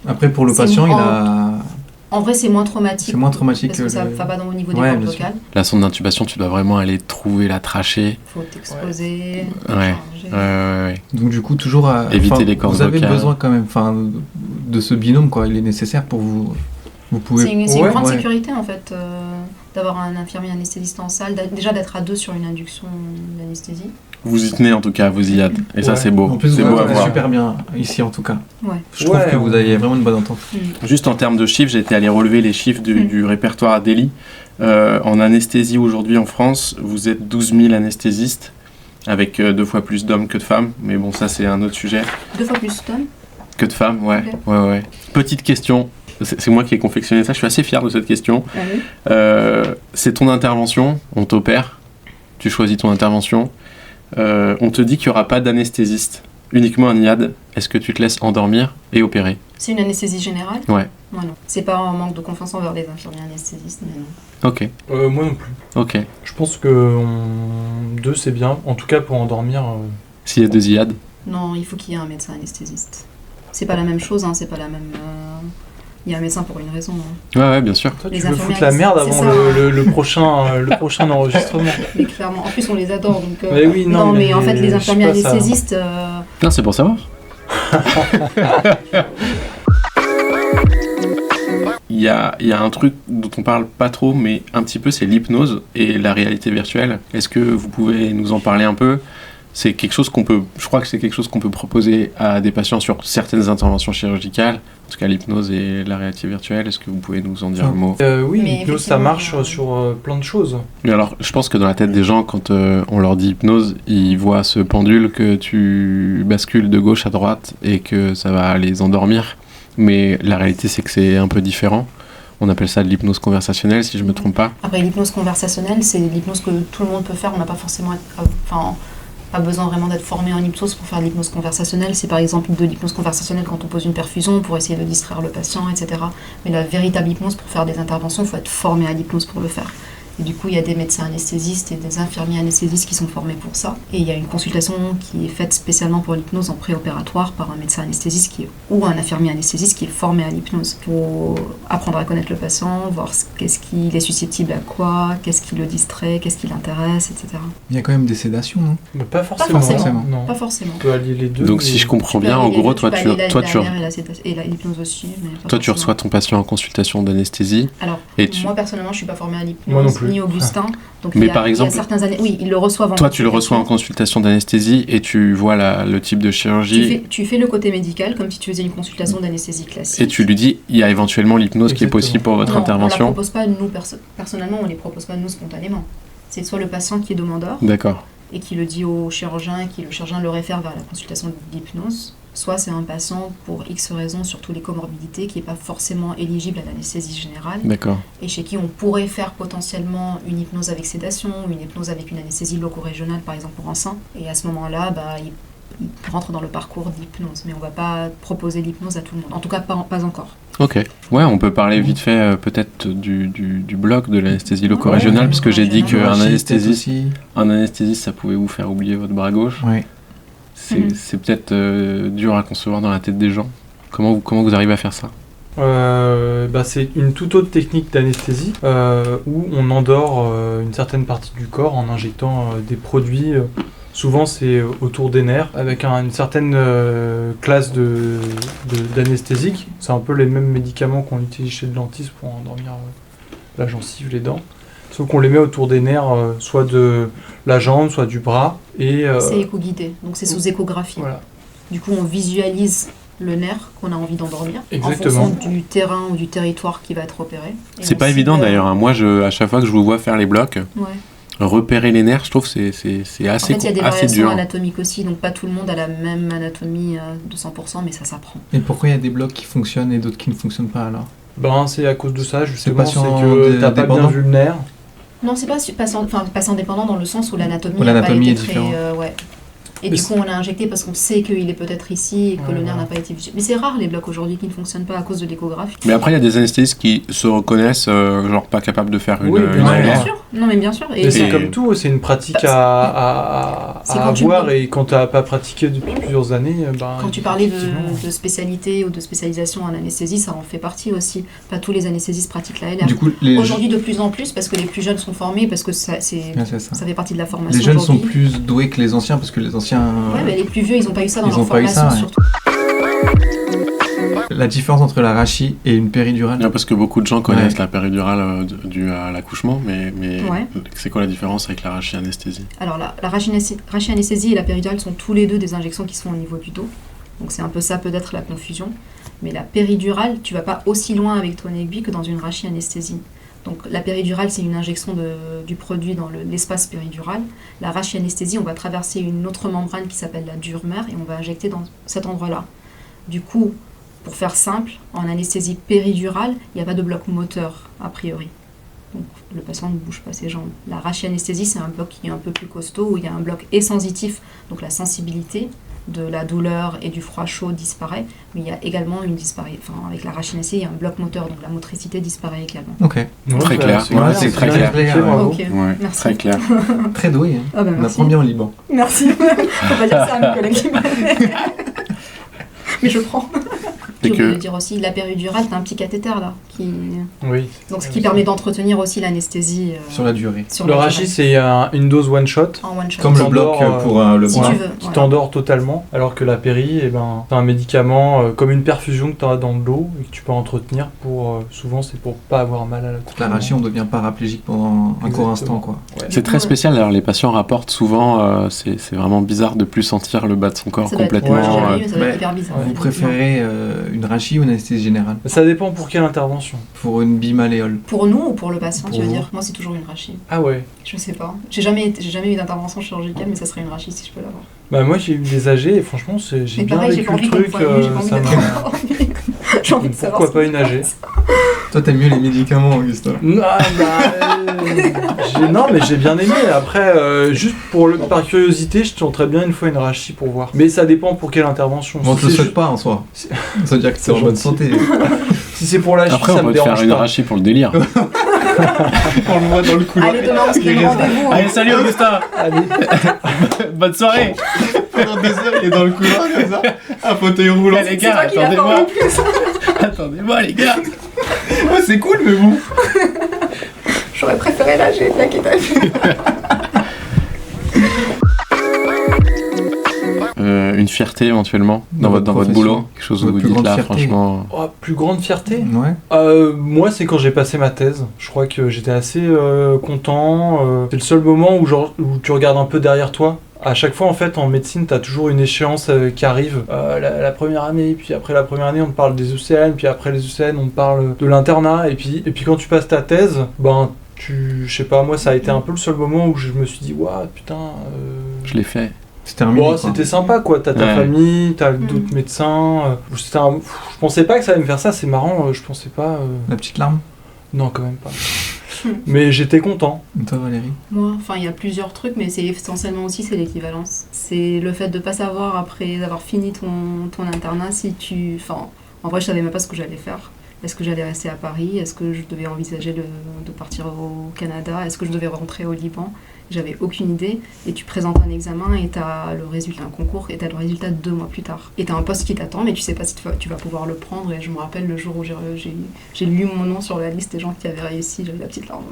Après pour le patient, il a. En vrai, c'est moins traumatique. C'est moins traumatique parce que ça va pas au niveau des cordes vocales. La sonde d'intubation, tu dois vraiment aller trouver la trachée. Faut t'exposer. Ouais. Donc du coup, toujours éviter les cordes vocales. Vous avez besoin quand même, de ce binôme, quoi. Il est nécessaire pour vous. Vous pouvez. C'est une grande sécurité en fait, d'avoir un infirmier anesthésiste en salle. Déjà d'être à deux sur une induction d'anesthésie. Vous y tenez en tout cas, vous y êtes. Et ça, c'est beau. En plus, c'est vous beau à voir. super bien ici en tout cas. Ouais. Je trouve que vous avez vraiment une bonne entente. Juste en termes de chiffres, j'ai été allé relever les chiffres du répertoire Adélie. En anesthésie aujourd'hui en France, vous êtes 12 000 anesthésistes, avec 2 fois plus d'hommes que de femmes. Mais bon, ça, c'est un autre sujet. 2 fois plus d'hommes que de femmes, ouais. Okay. Ouais. Petite question. C'est moi qui ai confectionné ça. Je suis assez fier de cette question. C'est ton intervention. On t'opère. Tu choisis ton intervention. On te dit qu'il n'y aura pas d'anesthésiste, uniquement un IAD. Est-ce que tu te laisses endormir et opérer? C'est une anesthésie générale? Ouais. Moi non. C'est pas un manque de confiance envers les infirmiers anesthésistes, mais non. Ok. Moi non plus. Ok. Je pense que 2 c'est bien, en tout cas pour endormir. S'il y a 2 IAD? Non, il faut qu'il y ait un médecin anesthésiste. C'est pas la même chose, c'est pas la même... Il y a un médecin pour une raison. Ouais, bien sûr. Toi, tu veux foutre la merde avant le prochain enregistrement. Mais clairement. En plus, on les adore. Donc, mais oui, mais en fait, les infirmiers anesthésistes... Non, c'est pour savoir. Il y a un truc dont on parle pas trop, mais un petit peu, c'est l'hypnose et la réalité virtuelle. Est-ce que vous pouvez nous en parler un peu ? C'est quelque chose je crois que c'est quelque chose qu'on peut proposer à des patients sur certaines interventions chirurgicales, en tout cas l'hypnose et la réalité virtuelle. Est-ce que vous pouvez nous en dire un mot ? Oui, l'hypnose ça marche sur plein de choses. Mais alors, je pense que dans la tête des gens, quand on leur dit hypnose, ils voient ce pendule que tu bascules de gauche à droite et que ça va les endormir. Mais la réalité, c'est que c'est un peu différent. On appelle ça de l'hypnose conversationnelle, si je me trompe pas. Après, l'hypnose conversationnelle, c'est l'hypnose que tout le monde peut faire. On n'a pas forcément... pas besoin vraiment d'être formé en hypnose pour faire de l'hypnose conversationnelle. C'est par exemple de l'hypnose conversationnelle quand on pose une perfusion pour essayer de distraire le patient, etc. Mais la véritable hypnose, pour faire des interventions, il faut être formé à l'hypnose pour le faire. Et du coup, il y a des médecins anesthésistes et des infirmiers anesthésistes qui sont formés pour ça. Et il y a une consultation qui est faite spécialement pour l'hypnose en préopératoire par un médecin anesthésiste ou un infirmier anesthésiste qui est formé à l'hypnose pour apprendre à connaître le patient, voir qu'est-ce qu'il est susceptible à quoi, qu'est-ce qui le distrait, qu'est-ce qui l'intéresse, etc. Il y a quand même des sédations, non ? Mais pas forcément. Non. Pas forcément. On peut allier les deux. Donc si je comprends bien, en gros, toi tu reçois ton patient en consultation d'anesthésie. Alors, moi personnellement, je suis pas formée à l'hypnose. Moi non plus. Ni Augustin. Donc mais par exemple, oui, ils le reçoivent en toi, tu le reçois en consultation d'anesthésie et tu vois le type de chirurgie. Tu fais le côté médical comme si tu faisais une consultation d'anesthésie classique. Et tu lui dis, il y a éventuellement l'hypnose qui est possible pour votre intervention. On ne la propose pas, nous, personnellement, on ne les propose pas, nous, spontanément. C'est soit le patient qui est demandeur. D'accord. Et qui le dit au chirurgien, et le chirurgien le réfère vers la consultation d'hypnose. Soit c'est un patient pour X raisons, surtout les comorbidités, qui n'est pas forcément éligible à l'anesthésie générale. D'accord. Et chez qui on pourrait faire potentiellement une hypnose avec sédation, une hypnose avec une anesthésie loco-régionale, par exemple pour un sein. Et à ce moment-là, il rentre dans le parcours d'hypnose. Mais on ne va pas proposer l'hypnose à tout le monde. En tout cas, pas encore. Ok. Ouais, on peut parler vite fait peut-être du bloc de l'anesthésie loco-régionale, parce que j'ai dit qu'un anesthésiste, ça pouvait vous faire oublier votre bras gauche. Ouais. C'est peut-être dur à concevoir dans la tête des gens. Comment vous arrivez à faire ça ? C'est une toute autre technique d'anesthésie où on endort une certaine partie du corps en injectant des produits. Souvent c'est autour des nerfs avec une certaine classe d'anesthésique. C'est un peu les mêmes médicaments qu'on utilise chez le dentiste pour endormir la gencive, les dents. Sauf qu'on les met autour des nerfs, soit de la jambe, soit du bras. C'est éco-guidé, donc c'est sous échographie. Voilà. Du coup, on visualise le nerf qu'on a envie d'endormir. Exactement. En fonction du terrain ou du territoire qui va être opéré. C'est pas évident d'ailleurs. Moi, à chaque fois que je vous vois faire les blocs, repérer les nerfs, je trouve c'est assez, En fait, il y a des assez variations dur. anatomiques aussi, donc pas tout le monde a la même anatomie de 100%, mais ça s'apprend. Et pourquoi il y a des blocs qui fonctionnent et d'autres qui ne fonctionnent pas alors? Ben, c'est à cause de ça, justement, c'est patient que t'as pas bien dépendant. vu le nerf. Non, c'est pas patient dépendant dans le sens où l'anatomie Où n'a pas l'anatomie été est différente. ouais. Et Mais du coup, on l'a injecté parce qu'on sait qu'il est peut-être ici et que Ouais, le nerf ouais. n'a pas été visible. Mais c'est rare les blocs aujourd'hui qui ne fonctionnent pas à cause de l'échographie. Mais après, il y a des anesthésistes qui se reconnaissent, genre pas capables de faire une, Oui, une bien Non, sûr. bien ALR. sûr. Non, mais bien sûr. Mais c'est Et- comme tout, c'est une pratique à C'est quand tu avoir, peux- et quand t'as pas pratiqué depuis plusieurs années, ben, Quand tu parlais effectivement. de spécialité ou de spécialisation en anesthésie, ça en fait partie aussi. Pas tous les anesthésistes pratiquent la LR. Du coup, les Aujourd'hui, de plus en plus, parce que les plus jeunes sont formés, parce que ça fait partie de la formation. les jeunes sont aujourd'hui. plus doués que les anciens parce que les anciens. Ouais, mais les plus vieux, ils n'ont pas eu ça dans Ils leur ont pas eu formation, ça, ouais. surtout. La différence entre la rachis et une péridurale. Non, parce que beaucoup de gens connaissent Ouais. la péridurale due à l'accouchement, mais Ouais. c'est quoi la différence avec la rachianesthésie? Alors, la rachianesthésie et la péridurale sont tous les deux des injections qui sont au niveau du dos. Donc, c'est un peu ça, peut-être, la confusion. Mais la péridurale, tu vas pas aussi loin avec ton aiguille que dans une rachianesthésie. Donc, la péridurale, c'est une injection du produit dans l'espace péridural. La rachianesthésie, on va traverser une autre membrane qui s'appelle la dure-mère et on va injecter dans cet endroit-là. Du coup, pour faire simple, en anesthésie péridurale, il n'y a pas de bloc moteur, a priori. Donc, le patient ne bouge pas ses jambes. La rachianesthésie, c'est un bloc qui est un peu plus costaud, où il y a un bloc sensitif, donc la sensibilité de la douleur et du froid chaud disparaît, mais il y a également avec la rachianesthésie, il y a un bloc moteur, donc la motricité disparaît également. Ok. Ouais, Très bah, clair. c'est Ouais, clair, c'est très bien clair. expliqué, bravo. Ok, Ouais, merci. très clair. Très doué. Hein. Ah ben On merci. apprend bien au Liban. Merci. Faut pas dire ça à mes collègues qui m'appellent. Mais je prends. Et J'ai oublié que- de dire aussi, la péridurale, t'as un petit cathéter là, Oui. donc ce qui permet d'entretenir aussi l'anesthésie Sur la durée. sur Le la rachis, durée. c'est une dose one shot En one shot. Comme le t'endors, bloc pour le si bras. tu veux. qui voilà. t'endort totalement, alors que la péri, c'est un médicament comme une perfusion que tu as dans de l'eau et que tu peux entretenir souvent c'est pour pas avoir mal à la La rachis, on devient paraplégique pendant un court instant, quoi. Ouais. C'est très spécial, alors les patients rapportent souvent, c'est vraiment bizarre de plus sentir le bas de son corps Ça doit être- complètement. ouais, j'ai jamais ouais. eu, ça doit être Ouais. hyper bizarre. Vous préférez une rachis ou une anesthésie générale? Ça dépend pour quelle intervention. Pour une bimalléole. Pour nous ou pour le patient, Pour tu veux vous. dire? Moi, c'est toujours une rachis. Ah ouais. Je sais pas. J'ai jamais eu d'intervention chirurgicale, mais ça serait une rachis si je peux l'avoir. Bah moi j'ai eu des AG et franchement j'ai Mais bien pareil, j'ai vécu pas envie le qu'on truc. me voie, j'ai pas envie ça d'être m'a- encore. J'ai envie de savoir. Pourquoi ce pas qui une se AG? passe. Toi, t'aimes mieux les médicaments, Augustin. Non mais j'ai bien aimé. Après juste par curiosité, je tenterais bien une fois une rachis pour voir. Mais ça dépend pour quelle intervention. Bon, on te Si le c'est souhaite ju- pas en soi. Si- Ça veut dire que t'es en C'est bonne gentil. santé. Si c'est pour la chie, Après, ça on me peut te faire dérange une pas. rachis pour le délire. On le voit dans le couloir. Allez, demain, on se donne rendez-vous. Allez, salut Augustin. Allez. Bonne soirée. Pendant 2 heures, il est dans le couloir comme ça. Un fauteuil roulant. Eh, les C'est toi gars, qui l'as formé attendez-moi. en plus. Attendez-moi, les gars. Ouais, c'est cool, mais bon. J'aurais préféré là, j'ai bien qu'il t'a vu. Une fierté éventuellement dans Dans votre votre boulot, profession. quelque chose où Votre vous plus dites grande là, fierté. franchement. Oh, plus grande fierté. Ouais. Moi, c'est quand j'ai passé ma thèse. Je crois que j'étais assez content. C'est le seul moment où tu regardes un peu derrière toi. À chaque fois, en fait, en médecine, tu as toujours une échéance qui arrive. La première année, puis après la première année, on te parle des ECN, puis après les ECN, on te parle de l'internat. Et puis quand tu passes ta thèse, je sais pas, moi, ça a été un peu le seul moment où je me suis dit, waouh, putain. Je l'ai fait. C'est terminé. Bon, quoi. c'était sympa quoi, t'as ta Ouais. famille, t'as d'autres médecins. Je pensais pas que ça allait me faire ça, c'est marrant, je pensais pas. La petite larme. Non, quand même pas. Mais j'étais content. Et toi, Valérie? Moi, enfin, il y a plusieurs trucs, mais c'est essentiellement aussi, c'est l'équivalence. C'est le fait de pas savoir, après avoir fini ton internat, si tu... Enfin, en vrai, je savais même pas ce que j'allais faire. Est-ce que j'allais rester à Paris? Est-ce que je devais envisager de partir au Canada? Est-ce que je devais rentrer au Liban? J'avais aucune idée. Et tu présentes un examen et t'as le résultat, un concours, et t'as le résultat 2 mois plus tard. Et t'as un poste qui t'attend, mais tu sais pas si tu vas pouvoir le prendre. Et je me rappelle le jour où j'ai lu mon nom sur la liste des gens qui avaient réussi, j'avais la petite larme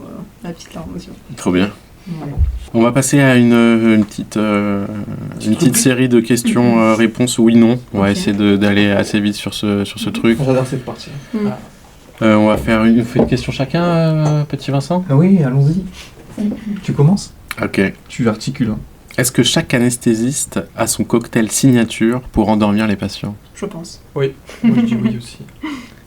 aux yeux. Trop bien. Voilà. On va passer à une petite série de questions-réponses oui-non. On va Ok. essayer d'aller assez vite sur ce truc. J'adore cette partie. On va faire une question chacun, petit Vincent. Ah oui, allons-y. Tu commences? Ok. Tu articules. Hein. Est-ce que chaque anesthésiste a son cocktail signature pour endormir les patients? Je pense. Oui, moi je dis oui aussi.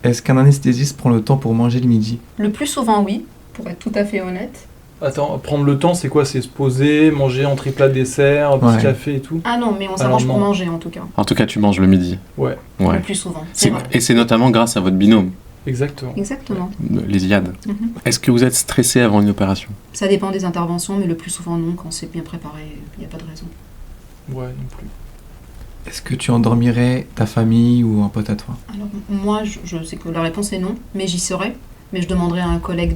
Est-ce qu'un anesthésiste prend le temps pour manger le midi? Le plus souvent, oui, pour être tout à fait honnête. Attends, prendre le temps, c'est quoi? C'est se poser, manger entrée plat dessert, petit café et tout? Ah non, mais on s'arrange pour manger en tout cas. En tout cas, tu manges le midi. Ouais. Le plus souvent. C'est vrai. Et c'est notamment grâce à votre binôme, Exactement. les IAD. Est-ce que vous êtes stressé avant une opération? Ça dépend des interventions, mais le plus souvent non, quand c'est bien préparé, il n'y a pas de raison. Ouais, non plus. Est-ce que tu endormirais ta famille ou un pote à toi? Alors moi, je sais que la réponse est non, mais j'y serais. Mais je demanderais à un collègue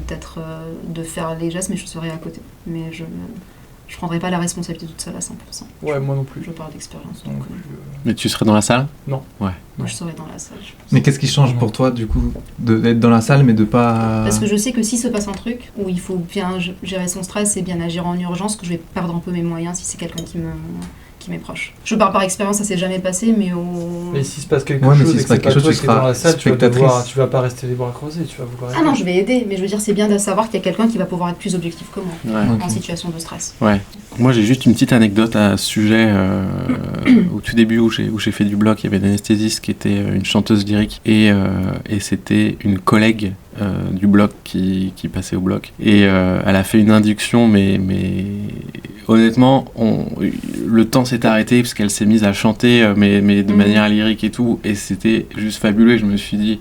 de faire les gestes, mais je serais à côté. Mais je ne prendrais pas la responsabilité de tout ça à 100%. Ouais, moi non plus. Je parle d'expérience. Non Donc, plus. Mais tu serais dans la salle? Non. Ouais. moi, je serais dans la salle, je pense. Mais qu'est-ce qui change pour toi, du coup, d'être dans la salle, mais de pas... Parce que je sais que s'il se passe un truc où il faut bien gérer son stress et bien agir en urgence, que je vais perdre un peu mes moyens si c'est quelqu'un qui m'est proche. Je parle par expérience, ça s'est jamais passé, mais Mais s'il se passe quelque Ouais, mais chose s'il et se que passe c'est pas quelque toi chose, qui es dans la salle, spectatrice. tu vas pas rester les bras croisés, tu vas vouloir Ah non, je vais aider, mais je veux dire, c'est bien de savoir qu'il y a quelqu'un qui va pouvoir être plus objectif que moi Ouais. Ok. en situation de stress. Ouais. Moi, j'ai juste une petite anecdote à ce sujet. Au tout début, où j'ai fait du bloc, il y avait une anesthésiste qui était une chanteuse lyrique et c'était une collègue du bloc qui passait au bloc. Et elle a fait une induction, mais honnêtement, le temps s'est arrêté parce qu'elle s'est mise à chanter, mais de manière lyrique et tout, et c'était juste fabuleux. Et je me suis dit,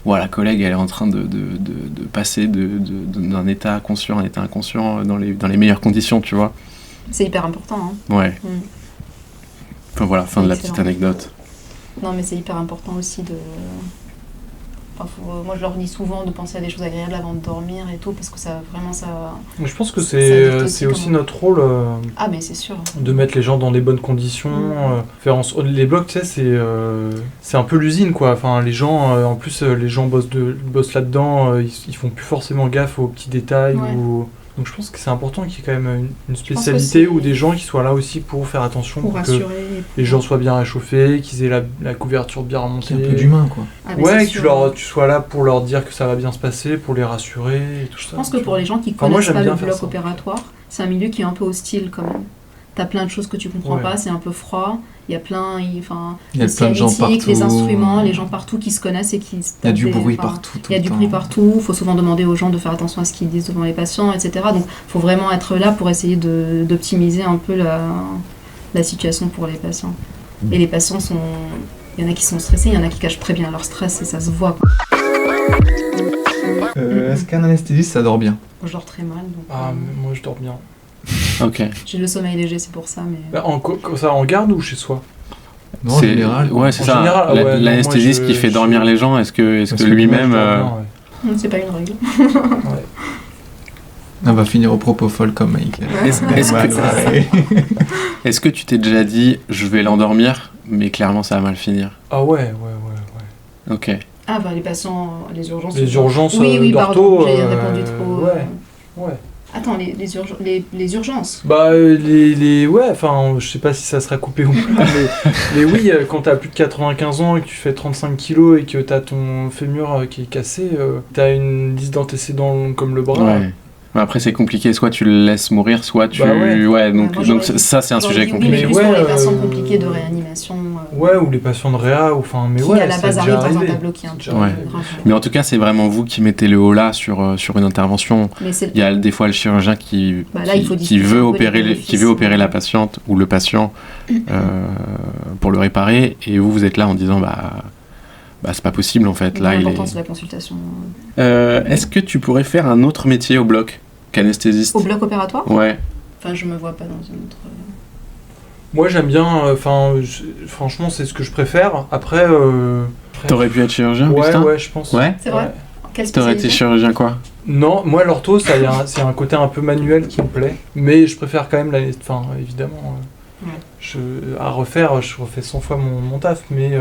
voilà, la collègue, elle est en train de passer d'un état conscient à un état inconscient dans les meilleures conditions, tu vois. C'est hyper important. Hein. Ouais. Enfin voilà, fin de la Excellent. petite anecdote. Non, mais c'est hyper important aussi de... Enfin, moi, je leur dis souvent de penser à des choses agréables avant de dormir et tout, parce que ça, vraiment, ça... Mais je pense que Ça dicte c'est aussi aussi comment- notre rôle Ah, mais c'est sûr. de mettre les gens dans des bonnes conditions. Les blocs, tu sais, c'est un peu l'usine, quoi. Enfin, les gens, en plus, les gens bossent là-dedans, ils font plus forcément gaffe aux petits détails. Ouais. Donc je pense que c'est important qu'il y ait quand même une pense que spécialité c'est- ou des gens qui soient là aussi pour faire attention, Pour pour que rassurer. les gens soient bien réchauffés, qu'ils aient la couverture bien remontée. C'est un peu d'humain, quoi. Ah, mais Ouais, c'est que sûr. tu sois là pour leur dire que ça va bien se passer, pour les rassurer et tout ça. Je pense que pour les gens qui Enfin, moi, connaissent j'aime pas bien le faire bloc ça. opératoire, c'est un milieu qui est un peu hostile quand même. T'as plein de choses que tu comprends Ouais. pas, c'est un peu froid. Il y a plein, Il y a les plein de gens cinétiques, les partout. instruments, les gens partout qui se connaissent et qui se Il y a du tapent des- bruit enfin, partout. tout Il y a le du temps. bruit partout, il faut souvent demander aux gens de faire attention à ce qu'ils disent devant les patients, etc. Donc il faut vraiment être là pour essayer d'optimiser un peu la situation pour les patients. Et les patients sont... Il y en a qui sont stressés, il y en a qui cachent très bien leur stress et ça se voit. Quoi. Est-ce qu'un anesthésiste, ça dort bien? Je dors très mal, donc Ah, mais moi je dors bien. Ok. j'ai le sommeil léger, c'est pour ça. Mais... Bah, en garde ou chez soi? Non, en général. Ouais, c'est En ça. général, ah ouais, non, L'anesthésiste moi, qui fait je- dormir les gens, est-ce que Parce que lui-même... Moi, je dors bien, ouais. C'est pas une règle. Ouais. On va finir au propofol comme Mike. Est-ce est-ce que tu t'es déjà dit, je vais l'endormir, mais clairement ça va mal finir? Ah ouais. Ok. Ah bah les patients, les urgences. Les urgences Oui, pardon, d'ortho, j'ai répondu trop. ouais. Attends, les urgences. Bah ouais, enfin je sais pas si ça sera coupé ou pas, mais oui, quand t'as plus de 95 ans et que tu fais 35 kilos et que t'as ton fémur qui est cassé, t'as une liste d'antécédents longue comme le bras. Ouais. Mais après c'est compliqué, soit tu le laisses mourir, soit tu... Bah ouais. donc, Moi, donc j'aurais dit- ça c'est un J'aurais sujet dit compliqué. Oui, mais Mais plus pour ouais, les patients compliqués de réanimation. Ouais, ou les patients de réa, ou enfin, mais qui ouais, à la c'est base déjà arrivent dans un arrivé. tableau qui est un C'est peu déjà Ouais. arrivé. grave. Mais en tout cas c'est vraiment vous qui mettez le haut là sur une intervention. Mais c'est Il y a des fois le chirurgien qui Bah là, il faut qui discuter veut un peu des opérer bénéfices. qui veut opérer la patiente ou le patient pour le réparer, et vous êtes là en disant bah c'est pas possible en fait. Là il l'important est... c'est la consultation. Est-ce que tu pourrais faire un autre métier au bloc qu'anesthésiste? Au bloc opératoire Ouais. Enfin, je me vois pas dans une autre. Moi j'aime bien, franchement c'est ce que je préfère. Après, T'aurais pu être chirurgien, ouais, Augustin? ouais, je pense. Ouais. C'est vrai. Quelle T'aurais été spécialité chirurgien quoi? Non, moi l'ortho, c'est un côté un peu manuel qui me plaît, mais je préfère quand même enfin évidemment, à refaire, je refais 100 fois mon taf, mais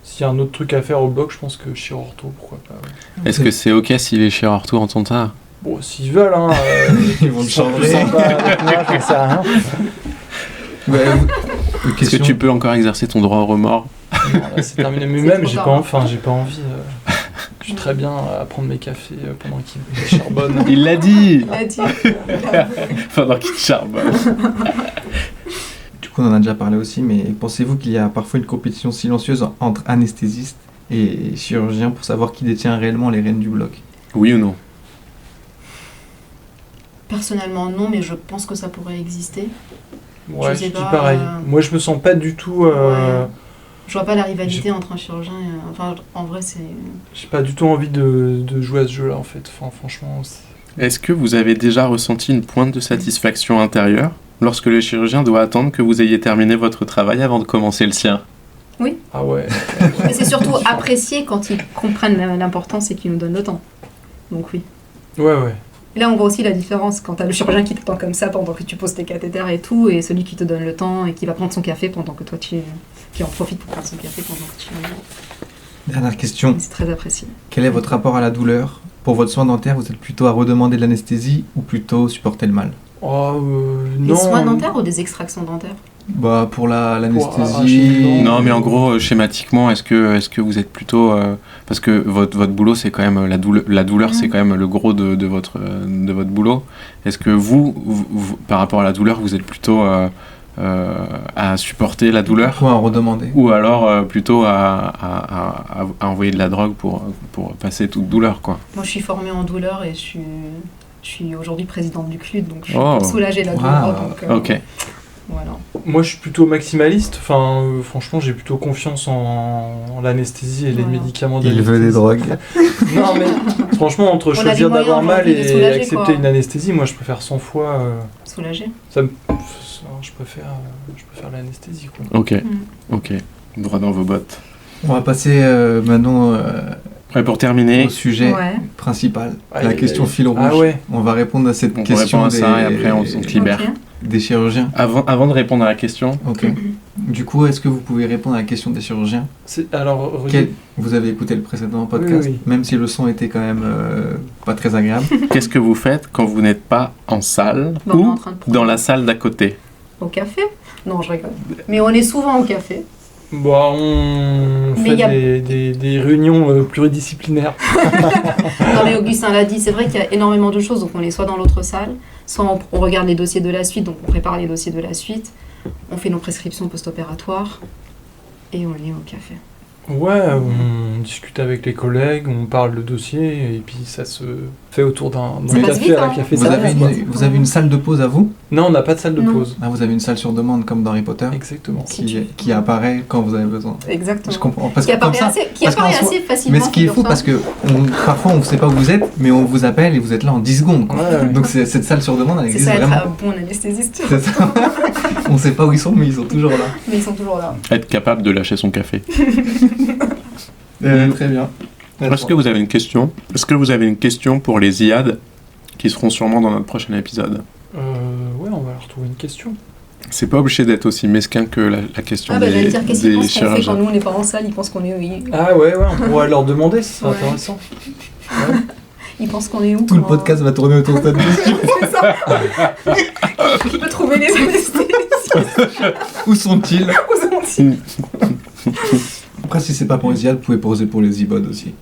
s'il y a un autre truc à faire au bloc, je pense que chiro-ortho, pourquoi pas. Ouais. Est-ce que c'est ok si les chiro-ortho entendent ça? Bon, s'ils veulent, hein, Ils vont te ils sont plus changer. sympas avec moi, j'en sais rien. Est-ce que tu peux encore exercer ton droit au remords? Non, là, c'est terminé, mais C'est même trop j'ai tard. pas envie. Je suis très bien à prendre mes cafés pendant qu'ils charbonnent. Il l'a dit. Il a dit. Pendant qu'il charbonne. Du coup, on en a déjà parlé aussi, mais pensez-vous qu'il y a parfois une compétition silencieuse entre anesthésistes et chirurgiens pour savoir qui détient réellement les rênes du bloc? Oui ou non? Personnellement, non, mais je pense que ça pourrait exister. Ouais, Je je sais dis pas, pareil. Moi, je me sens pas du tout. Ouais. Je vois pas la rivalité entre un chirurgien et... Enfin, en vrai, c'est... J'ai pas du tout envie de jouer à ce jeu-là, en fait. Enfin, franchement. Est-ce que vous avez déjà ressenti une pointe de satisfaction intérieure lorsque le chirurgien doit attendre que vous ayez terminé votre travail avant de commencer le sien ? Ah ouais. Mais c'est surtout apprécié quand ils comprennent l'importance et qu'ils nous donnent le temps. Donc oui. Ouais. Et là, on voit aussi la différence quand t'as le chirurgien qui t'attend comme ça pendant que tu poses tes cathéters et tout, et celui qui te donne le temps et qui va prendre son café pendant que toi qui en profite pour prendre son café pendant que tu... Dernière question. C'est très apprécié. Quel est votre rapport à la douleur ? Pour votre soin dentaire, vous êtes plutôt à redemander de l'anesthésie ou plutôt supporter le mal ? Oh, Des non. soins dentaires ou des extractions dentaires ? Bah pour l'anesthésie. arracher, Non, mais en gros, schématiquement, est-ce que vous êtes plutôt... parce que votre boulot, c'est quand même... La douleur, c'est quand même le gros de votre boulot. Est-ce que vous, par rapport à la douleur, vous êtes plutôt à supporter la douleur ? Ou à redemander. Ou alors plutôt à envoyer de la drogue pour passer toute douleur, quoi. Moi, je suis formée en douleur et je suis aujourd'hui présidente du CLUD, donc je suis Oh. pour soulager la douleur. Donc, Ok. Voilà. Moi, je suis plutôt maximaliste. Enfin, franchement, j'ai plutôt confiance en l'anesthésie et les Voilà. médicaments Il veut des drogues. Non, mais franchement, entre On a choisir les moyens d'avoir mal aujourd'hui de et soulager, accepter quoi. une anesthésie, moi, je préfère 100 fois. Soulager. Je préfère l'anesthésie, quoi. Ok. Droit dans vos bottes. On va passer maintenant Pour terminer, au sujet Ouais. principal, Aïe, la aïe, question aïe. fil rouge. Ah ouais. On va répondre à cette on question répond à ça et après on se libère. Ok. des chirurgiens. Avant de répondre à la question, Ok. Du coup, est-ce que vous pouvez répondre à la question des chirurgiens ? Alors, Vous avez écouté le précédent podcast, Oui. même si le son était quand même pas très agréable. qu'est-ce que vous faites quand vous n'êtes pas en salle Bah, on est en ou train de prendre- dans la salle d'à côté ? Au café ? Non, je rigole. Mais on est souvent au café. on Mais fait y a- des réunions pluridisciplinaires. Non, mais Augustin l'a dit, c'est vrai qu'il y a énormément de choses. Donc on est soit dans l'autre salle, soit on regarde les dossiers de la suite, donc on prépare les dossiers de la suite, on fait nos prescriptions post-opératoires et on est au café. Ouais, on discute avec les collègues, on parle le dossier, et puis ça se fait autour d'un Ça passe café vite, à la hein. café. Vous avez une salle de pause à vous ? Non, on n'a pas de salle de Non. pause. Ah, vous avez une salle sur demande comme dans Harry Potter Exactement. qui apparaît quand vous avez besoin. Exactement. Je comprends. Parce Qui que comme apparaît ça, assez, qui parce apparaît qu'en soi- assez facilement. mais ce qui est fou, parce que parfois on ne sait pas où vous êtes, mais on vous appelle et vous êtes là en 10 secondes. Quoi. Ouais. Donc cette salle sur demande, elle c'est existe ça être vraiment. un bon anesthésiste. C'est ça. On ne sait pas où ils sont, mais ils sont toujours là. Mais ils sont toujours là. Être capable de lâcher son café. Très bien. Est-ce que vous avez une question ? Est-ce que vous avez une question pour les IAD qui seront sûrement dans notre prochain épisode ? Ouais, on va leur trouver une question. C'est pas obligé d'être aussi mesquin que la question Ah bah j'allais des, dire, qu'est-ce qu'ils des pensent qu'on fait quand chirurgiens. nous on n'est pas en salle, ils pensent qu'on est où Ah ouais, on pourrait leur demander, c'est Ouais. intéressant. Ils pensent qu'on est où Tout le quand- podcast va tourner autour de cette question. C'est ça. Je peux trouver les anesthésistes. Où sont-ils ? Où sont-ils ? Après, si c'est pas pour les IAD, vous pouvez poser pour les IBOD aussi.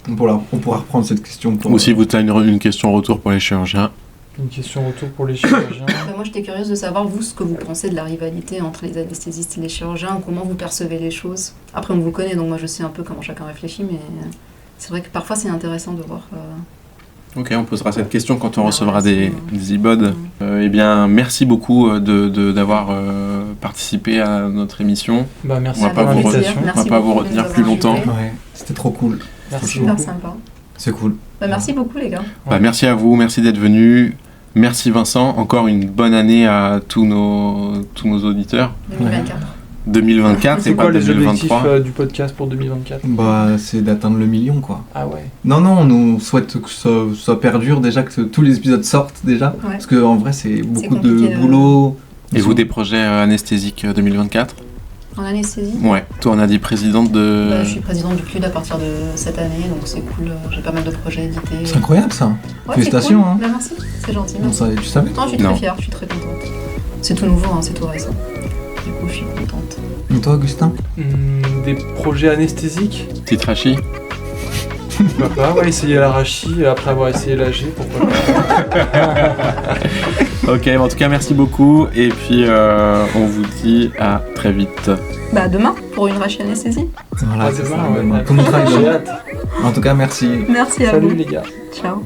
On pourra reprendre cette question pour... Ou si vous avez une question retour pour les chirurgiens. Une question retour pour les chirurgiens. Bah, moi j'étais curieuse de savoir vous ce que vous pensez de la rivalité entre les anesthésistes et les chirurgiens, comment vous percevez les choses. Après on vous connaît donc moi je sais un peu comment chacun réfléchit, mais c'est vrai que parfois c'est intéressant de voir. Ok, on posera cette question quand on Ah, recevra c'est des IBOD. Eh bien, merci beaucoup d'avoir participé à notre émission. Bah merci On va pour pas vous l'invitation. on va pas vous retenir plus longtemps. Ouais, c'était trop cool. Merci Super beaucoup. sympa. C'est cool. Bah, merci beaucoup les gars. Bah, merci à vous, merci d'être venus. Merci Vincent, encore une bonne année à tous nos auditeurs. 2024. 2024 et C'est pas quoi les objectifs 2023. du podcast pour 2024 ? Bah, c'est d'atteindre le million, quoi. Ah ouais. Non, on souhaite que ça perdure déjà, que tous les épisodes sortent déjà. Ouais. Parce qu'en vrai, c'est beaucoup de compliqué, boulot. Et vous, des projets anesthésiques 2024 ? En anesthésie. Ouais, toi on a dit présidente de... Bah, je suis présidente du CLUD à partir de cette année, donc c'est cool. J'ai pas mal de projets édités. C'est incroyable, ça. Ouais, Félicitations, c'est cool. hein. Bah, merci, c'est gentil. Non, Merci. ça, tu savais? Non, je suis Non. très fière, je suis très contente. C'est tout nouveau, hein, c'est tout récent. Du coup, je suis contente. Et toi, Augustin? Des projets anesthésiques ? Petite Rachis. Pourquoi pas, ouais, essayer l'arachis après avoir essayé l'AG, pourquoi pas. Ok, en tout cas merci beaucoup et puis on vous dit à très vite. Bah, demain, pour une rachis anesthésie. Voilà, Ouais, c'est c'est ça. ça, ouais. Tout le monde travaille J'ai demain. hâte. En tout cas, merci. Merci à vous. Salut les gars. Ciao.